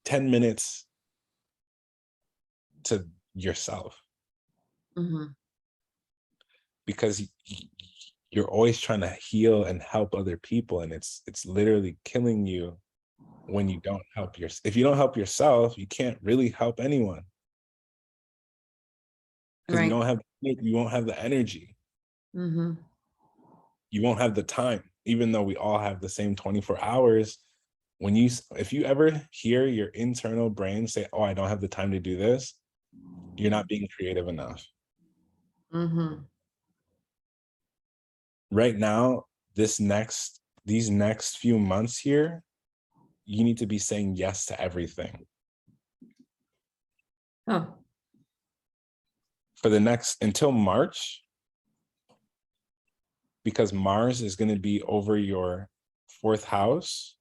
10 minutes to yourself, Mm-hmm. because you're always trying to heal and help other people, and it's literally killing you when you don't help yourself. If you don't help yourself, you can't really help anyone, because Right. you won't have the energy, Mm-hmm. you won't have the time, even though we all have the same 24 hours. If you ever hear your internal brain say, oh, I don't have the time to do this, you're not being creative enough. Mm-hmm. Right now, these next few months here, you need to be saying yes to everything. Oh. For the next until March, because Mars is going to be over your fourth house,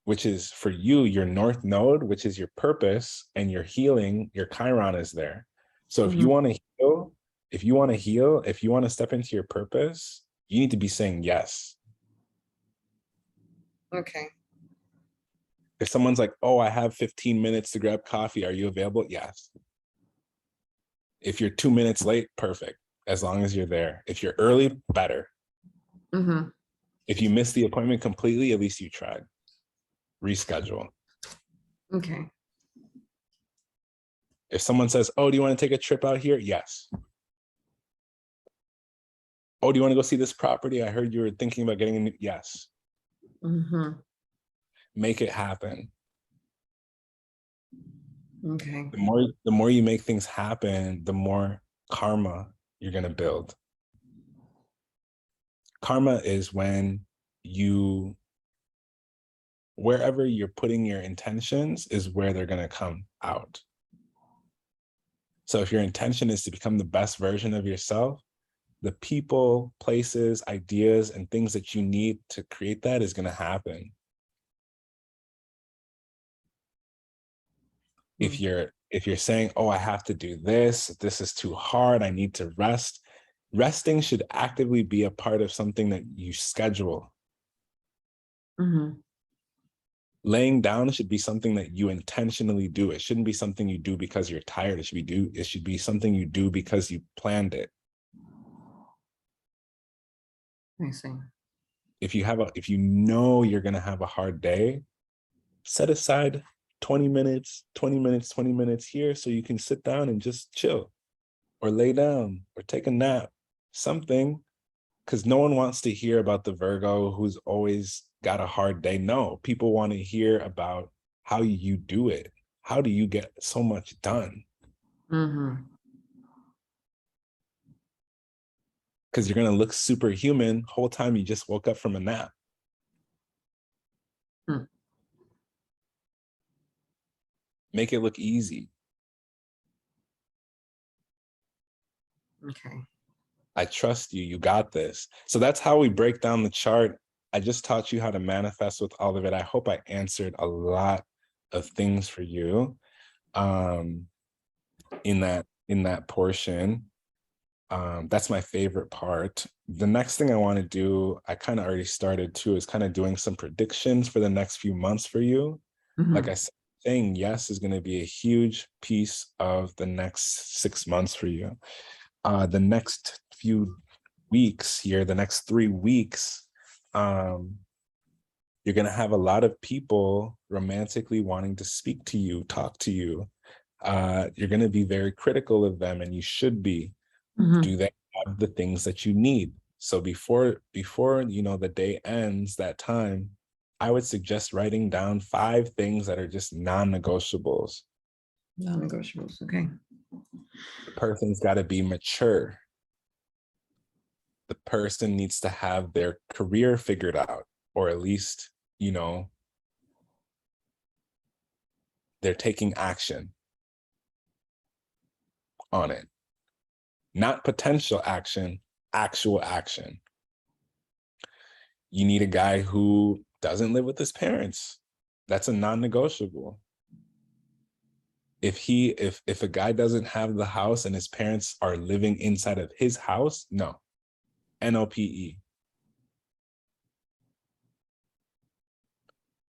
which is for you, your north node, which is your purpose and your healing, your Chiron is there. So if Mm-hmm. you want to heal, if you want to heal, if you want to step into your purpose, you need to be saying yes. Okay. If someone's like, oh, I have 15 minutes to grab coffee, are you available? Yes. If you're 2 minutes late, perfect. As long as you're there. If you're early, better. Mm-hmm. If you miss the appointment completely, at least you tried. Reschedule. Okay. If someone says, oh, do you want to take a trip out here? Yes. Oh, do you want to go see this property? I heard you were thinking about getting a new. Yes. Mm-hmm. Make it happen. Okay. The more you make things happen, the more karma you're going to build. Karma is when you, wherever you're putting your intentions is where they're going to come out. So if your intention is to become the best version of yourself, the people, places, ideas, and things that you need to create that is going to happen. Mm-hmm. If you're saying, oh, I have to do this is too hard, I need to rest, resting should actively be a part of something that you schedule. Mm-hmm. Laying down should be something that you intentionally do. It shouldn't be something you do because you're tired. It should be something you do because you planned it. I see. If you know you're going to have a hard day, set aside 20 minutes, 20 minutes, 20 minutes here so you can sit down and just chill or lay down or take a nap, something, because no one wants to hear about the Virgo who's always got a hard day. No, people want to hear about how you do it. How do you get so much done? Mm-hmm. Because you're going to look superhuman whole time you just woke up from a nap. Make it look easy. Okay. I trust you. You got this. So that's how we break down the chart. I just taught you how to manifest with all of it. I hope I answered a lot of things for you um, in that portion. That's my favorite part. The next thing I want to do, I kind of already started too, is kind of doing some predictions for the next few months for you. Like I said, saying yes is going to be a huge piece of the next 6 months for you. The next few weeks here, the next 3 weeks, you're going to have a lot of people romantically wanting to speak to you, talk to you. You're going to be very critical of them, and you should be. Do they have the things that you need? So before the day ends, that time, I would suggest writing down 5 things that are just non-negotiables. Non-negotiables. Okay. The person's got to be mature. The person needs to have their career figured out, or at least, they're taking action on it. Not potential action, actual action. You need a guy who doesn't live with his parents. That's a non-negotiable. If a guy doesn't have the house and his parents are living inside of his house, no. NOPE.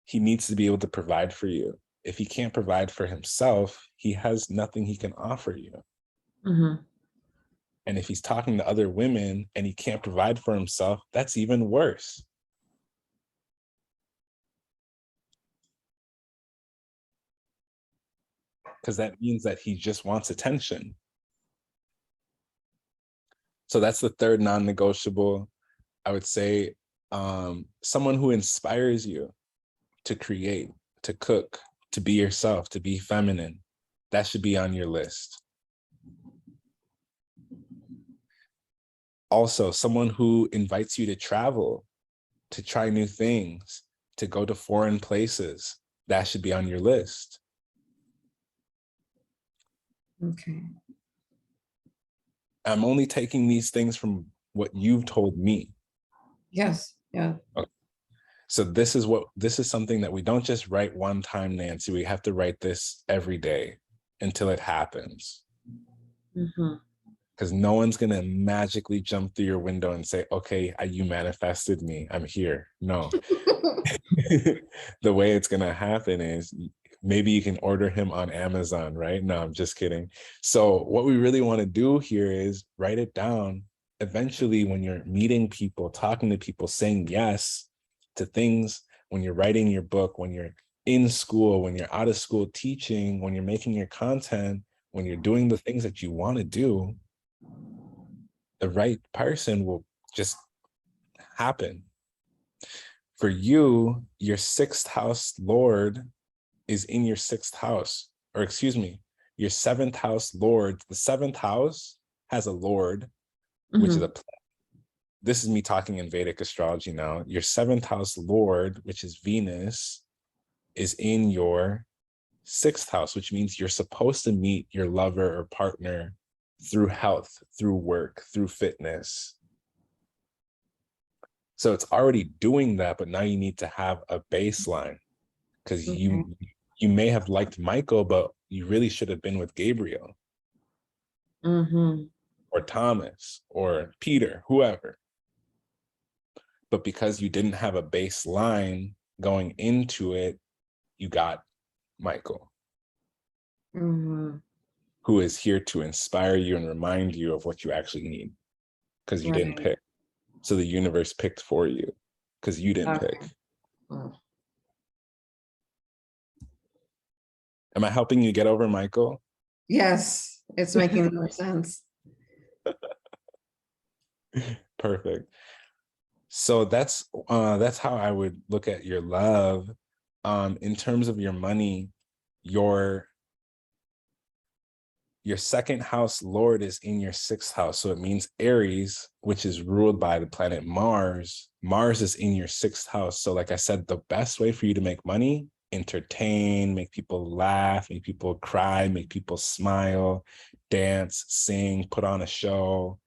He needs to be able to provide for you. If he can't provide for himself, he has nothing he can offer you. And if he's talking to other women and he can't provide for himself, that's even worse. Because that means that he just wants attention. So that's the third non-negotiable. I would say someone who inspires you to create, to cook, to be yourself, to be feminine. That should be on your list. Also, someone who invites you to travel, to try new things, to go to foreign places. That should be on your list. Okay. I'm only taking these things from what you've told me. Yes. Yeah. Okay. So this is something that we don't just write one time, Nancy. We have to write this every day until it happens. Because no one's going to magically jump through your window and say, okay, you manifested me. I'm here. No. The way it's going to happen is maybe you can order him on Amazon, right? No, I'm just kidding. So what we really want to do here is write it down. Eventually, when you're meeting people, talking to people, saying yes to things, when you're writing your book, when you're in school, when you're out of school teaching, when you're making your content, when you're doing the things that you want to do, the right person will just happen. For you, your 6th house Lord is in your 6th house, or excuse me, your 7th house Lord. The 7th house has a Lord, which is a planet. This is me talking in Vedic astrology now. Your 7th house Lord, which is Venus, is in your 6th house, which means you're supposed to meet your lover or partner through health, through work, through fitness. So it's already doing that, but now you need to have a baseline, because you may have liked Michael, but you really should have been with Gabriel or Thomas or Peter, whoever. But because you didn't have a baseline going into it, you got Michael, who is here to inspire you and remind you of what you actually need, because you didn't pick. So the universe picked for you because you didn't pick. Am I helping you get over Michael? Yes, it's making more sense. Perfect. So that's how I would look at your love. In terms of your money, your 2nd house Lord is in your 6th house. So it means Aries, which is ruled by the planet Mars. Mars is in your 6th house. So like I said, the best way for you to make money entertain, make people laugh, make people cry, make people smile, dance, sing, put on a show.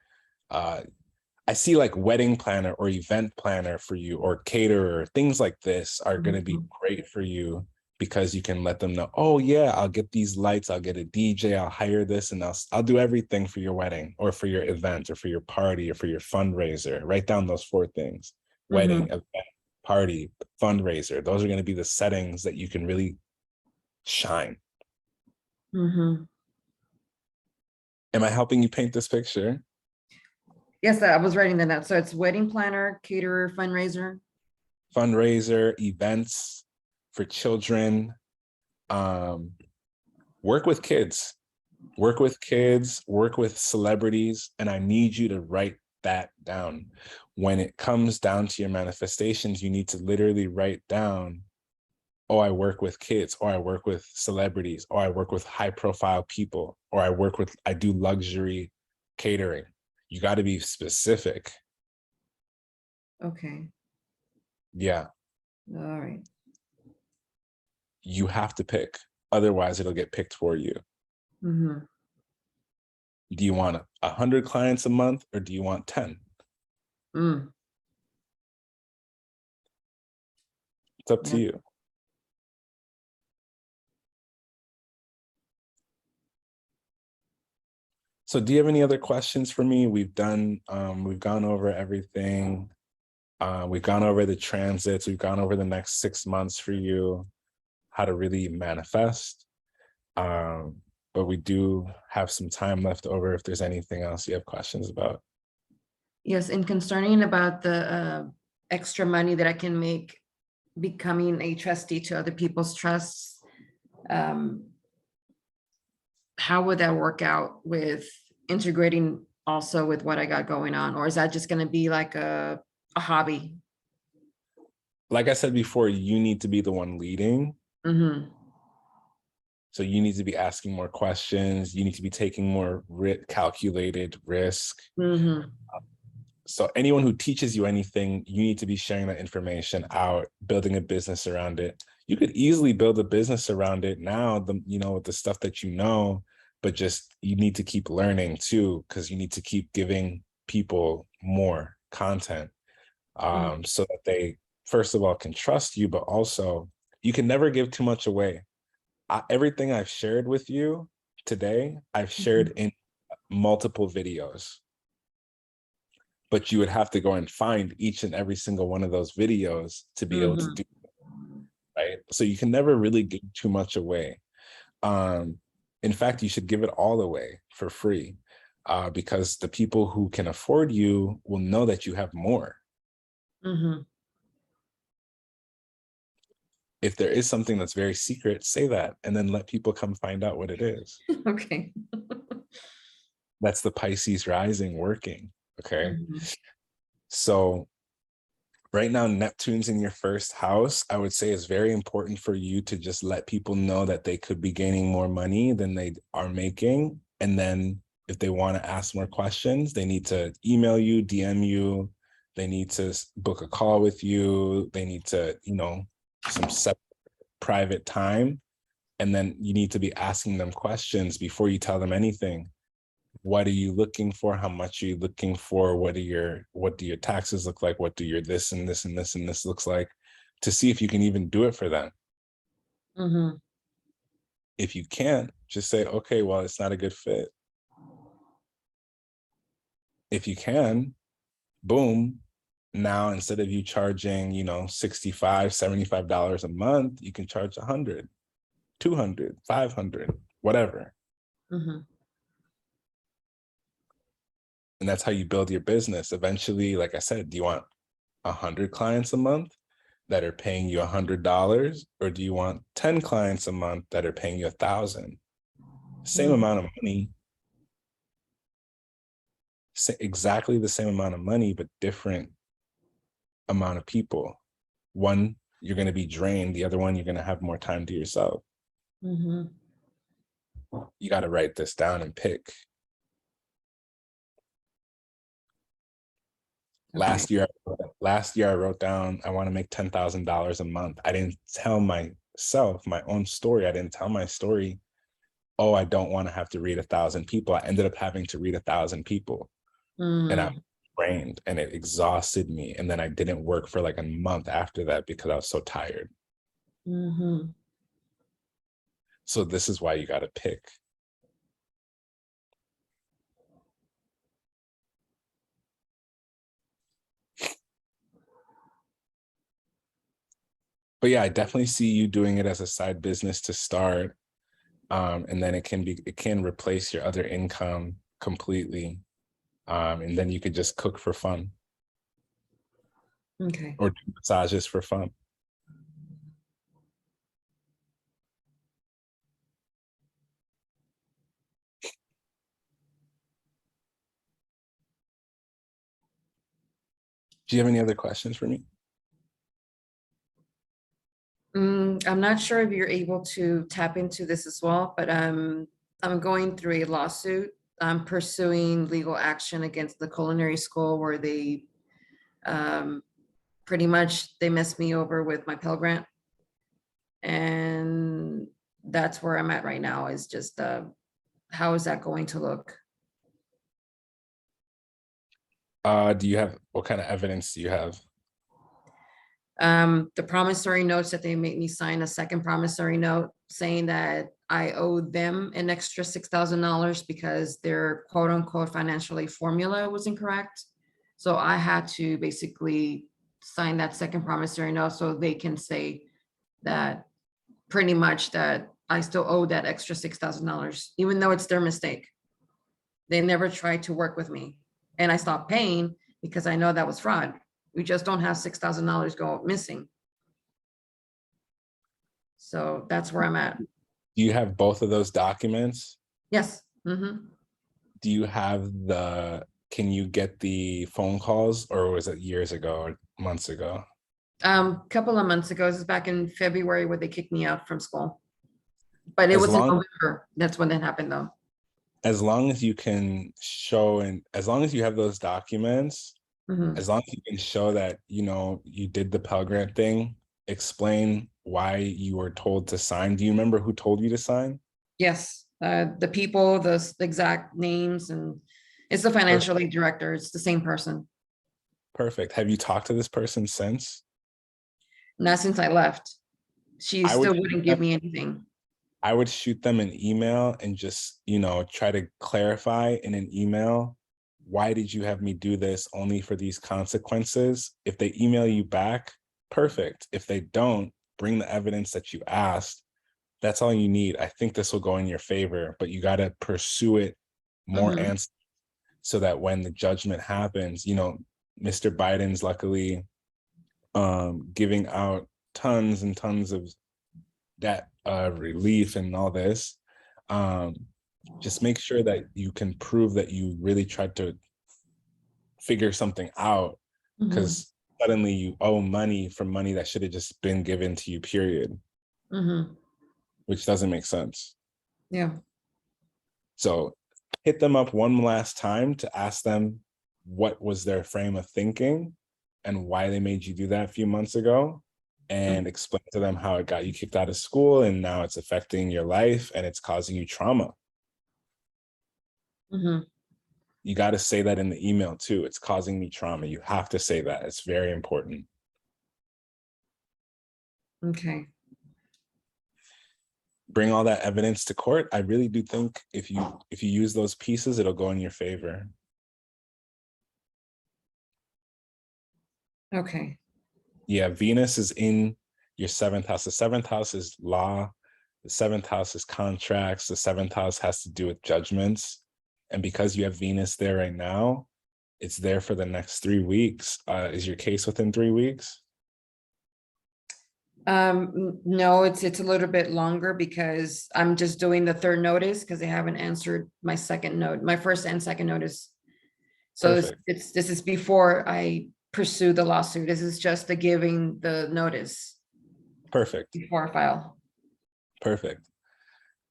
I see like wedding planner or event planner for you, or caterer, things like this are going to be Mhm. great for you, because you can let them know, oh yeah, I'll get these lights, I'll get a DJ, I'll hire this, and I'll do everything for your wedding or for your event or for your party or for your fundraiser. Write down those 4 things: wedding, Mhm. event, party, fundraiser. Those are going to be the settings that you can really shine. Mhm. Am I helping you paint this picture? Yes, I was writing that down. So it's wedding planner, caterer, fundraiser. Fundraiser, events for children, um, work with kids, work with celebrities. And I need you to write that down. When it comes down to your manifestations, you need to literally write down, oh, I work with kids, or I work with celebrities, or I work with high profile people, or I do luxury catering. You got to be specific. Okay. Yeah, All right. you have to pick. Otherwise, it'll get picked for you. Mhm. Do you want 100 clients a month, or do you want 10? Mm. It's up to Yeah. you. So do you have any other questions for me? We've gone over everything. We've gone over the transits. We've gone over the next 6 months for you, how to really manifest. But we do have some time left over if there's anything else you have questions about. Yes, and concerning about the extra money that I can make becoming a trustee to other people's trusts, um, how would that work out with integrating also with what I got going on? Or is that just going to be like a hobby? Like I said before, you need to be the one leading. Mm-hmm. So you need to be asking more questions. You need to be taking more calculated risk. Mm-hmm. So anyone who teaches you anything, you need to be sharing that information out, building a business around it. You could easily build a business around it now, with the stuff that you know, but just you need to keep learning too, because you need to keep giving people more content, Mm-hmm. so that they, first of all, can trust you, but also you can never give too much away. Everything I've shared with you today, I've shared in multiple videos, but you would have to go and find each and every single one of those videos to be able to Mm-hmm. do, right? So you can never really give too much away. Um, in fact, you should give it all away for free, because the people who can afford you will know that you have more. Mm-hmm. If there is something that's very secret, say that, and then let people come find out what it is. Okay. That's the Pisces rising working. Okay. Mhm. So right now, Neptune's in your first house. I would say it's very important for you to just let people know that they could be gaining more money than they are making. And then if they want to ask more questions, they need to email you, DM you. They need to book a call with you. They need to, some separate private time. And then you need to be asking them questions before you tell them anything. What are you looking for? How much are you looking for? What do your taxes look like? What do your this and this and this and this looks like? To see if you can even do it for them. Mhm. If you can't, just say, okay, well, it's not a good fit. If you can, boom. Now, instead of you charging, $65, $75 a month, you can charge 100, 200, 500, whatever. Mhm. And that's how you build your business. Eventually, like I said, do you want 100 clients a month that are paying you $100, or do you want 10 clients a month that are paying you 1,000? Same Mhm. amount of money, exactly the same amount of money, but different amount of people. One, you're going to be drained. The other one, you're going to have more time to yourself. Mhm. You got to write this down and pick. Okay. Last year I wrote down, I want to make $10,000 a month. I didn't tell my self, my own story. I didn't tell my story. Oh, I don't want to have to read 1,000 people. I ended up having to read 1,000 people, and I Mm, drained, and it exhausted me. And then I didn't work for like a month after that because I was so tired. mhm. So this is why you got to pick. But yeah, I definitely see you doing it as a side business to start. And then it can replace your other income completely. And then you could just cook for fun Okay. or do massages for fun. Do you have any other questions for me? I'm not sure if you're able to tap into this as well, but I'm going through a lawsuit. I'm pursuing legal action against the culinary school where they um, pretty much they messed me over with my Pell Grant, and that's where I'm at right now. Is just how is that going to look? Do you have, what kind of evidence do you have? The promissory notes that they made me sign a second promissory note saying that I owed them an extra $6,000 because their quote unquote financial aid formula was incorrect. So I had to basically sign that second promissory note so they can say that pretty much that I still owe that extra $6,000, even though it's their mistake. They never tried to work with me. And I stopped paying because I know that was fraud. We just don't have $6,000 go missing. So that's where I'm at. Do you have both of those documents? Yes. Mhm. Do you have can you get the phone calls, or was it years ago or months ago? Couple of months ago, this is back in February where they kicked me out from school. But it As was in long November. That's when that happened though. as long as you can show, and as long as you have those documents, Mhm. as long as you can show that, you did the Pell Grant thing, explain why you were told to sign. Do you remember who told you to sign? Yes. The people, the exact names, and it's the financial Perfect. aid director. It's the same person. Perfect. Have you talked to this person since? Not since I left. She I would still shoot wouldn't them, give me anything. I would shoot them an email and just, try to clarify in an email, why did you have me do this only for these consequences? If they email you back, perfect. If they don't, bring the evidence that you asked. That's all you need. I think this will go in your favor, but you got to pursue it more Mhm. and so that when the judgment happens, Mr. Biden's luckily giving out tons and tons of that relief and all this. Um, just make sure that you can prove that you really tried to figure something out, Mhm. because suddenly you owe money for money that should have just been given to you, period, Mhm. which doesn't make sense. Yeah. So hit them up one last time to ask them what was their frame of thinking and why they made you do that a few months ago, and explain to them how it got you kicked out of school and now it's affecting your life and it's causing you trauma. Mhm. You got to say that in the email too. It's causing me trauma. You have to say that. It's very important. Okay. Bring all that evidence to court. I really do think if you use those pieces, it'll go in your favor. Okay. Yeah, Venus is in your seventh house. The seventh house is law. The seventh house is contracts. The seventh house has to do with judgments. And because you have Venus there right now, it's there for the next 3 weeks. Is your case within 3 weeks? No, it's a little bit longer because I'm just doing the third notice because they haven't answered my second note, my first and second notice. So Perfect. this is before I pursue the lawsuit. This is just the giving the notice Perfect. before I file. Perfect.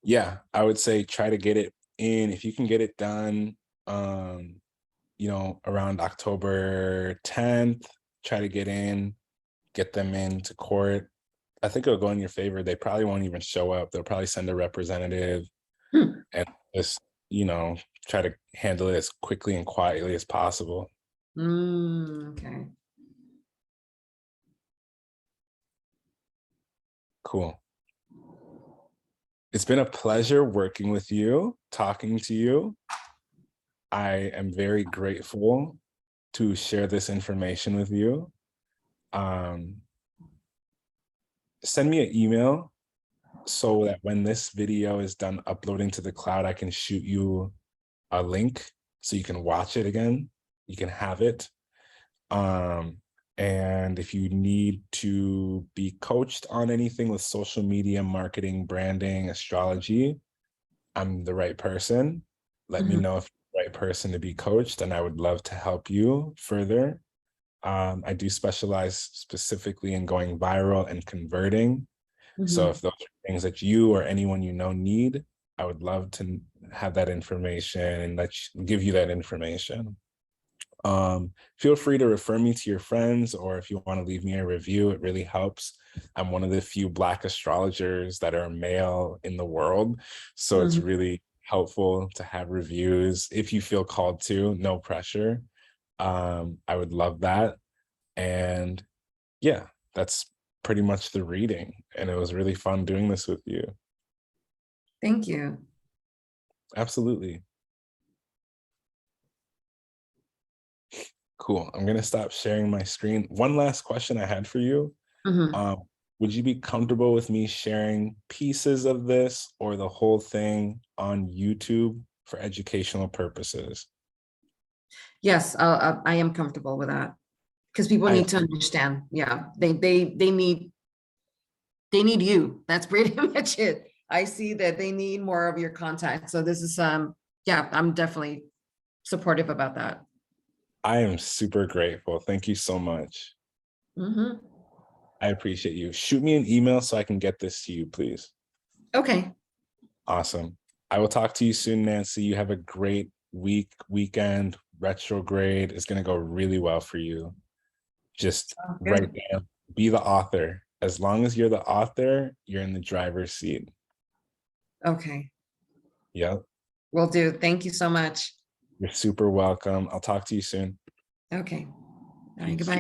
Yeah, I would say try to get it in. If you can get it done, um, around October 10th, try to get them into court. I think it'll go in your favor. They probably won't even show up. They'll probably send a representative Hmm. and just, try to handle it as quickly and quietly as possible. Okay. Cool. It's been a pleasure working with you, talking to you. I am very grateful to share this information with you. Um, Send me an email so that when this video is done uploading to the cloud, I can shoot you a link so you can watch it again. You can have it. And if you need to be coached on anything with social media, marketing, branding, astrology, I'm the right person. Let me Mhm, know if you're the right person to be coached, and I would love to help you further. I do specialize specifically in going viral and converting. So mhm, if those are things that you or anyone you know need, I would love to have that information and give you that information. Feel free to refer me to your friends, or if you want to leave me a review, it really helps. I'm one of the few Black astrologers that are male in the world. So it's mhm. really helpful to have reviews. If you feel called to, no pressure. I would love that. And yeah, that's pretty much the reading. And it was really fun doing this with you. Thank you. Absolutely. Cool. I'm going to stop sharing my screen. One last question I had for you. Mhm. Um, would you be comfortable with me sharing pieces of this or the whole thing on YouTube for educational purposes? Yes, I am comfortable with that because people I need to understand. Yeah, they need you. That's pretty much it. I see that they need more of your contact. So this is yeah, I'm definitely supportive about that. I am super grateful. Thank you so much. Hmm. I appreciate you. Shoot me an email so I can get this to you, please. Okay. Awesome. I will talk to you soon, Nancy. You have a great weekend. Retrograde is going to go really well for you. Just Sounds write good. down, be the author. As long as you're the author, you're in the driver's seat. Okay. Yep. Will do. Thank you so much. You're super welcome. I'll talk to you soon. Okay. All right. Peace. Goodbye.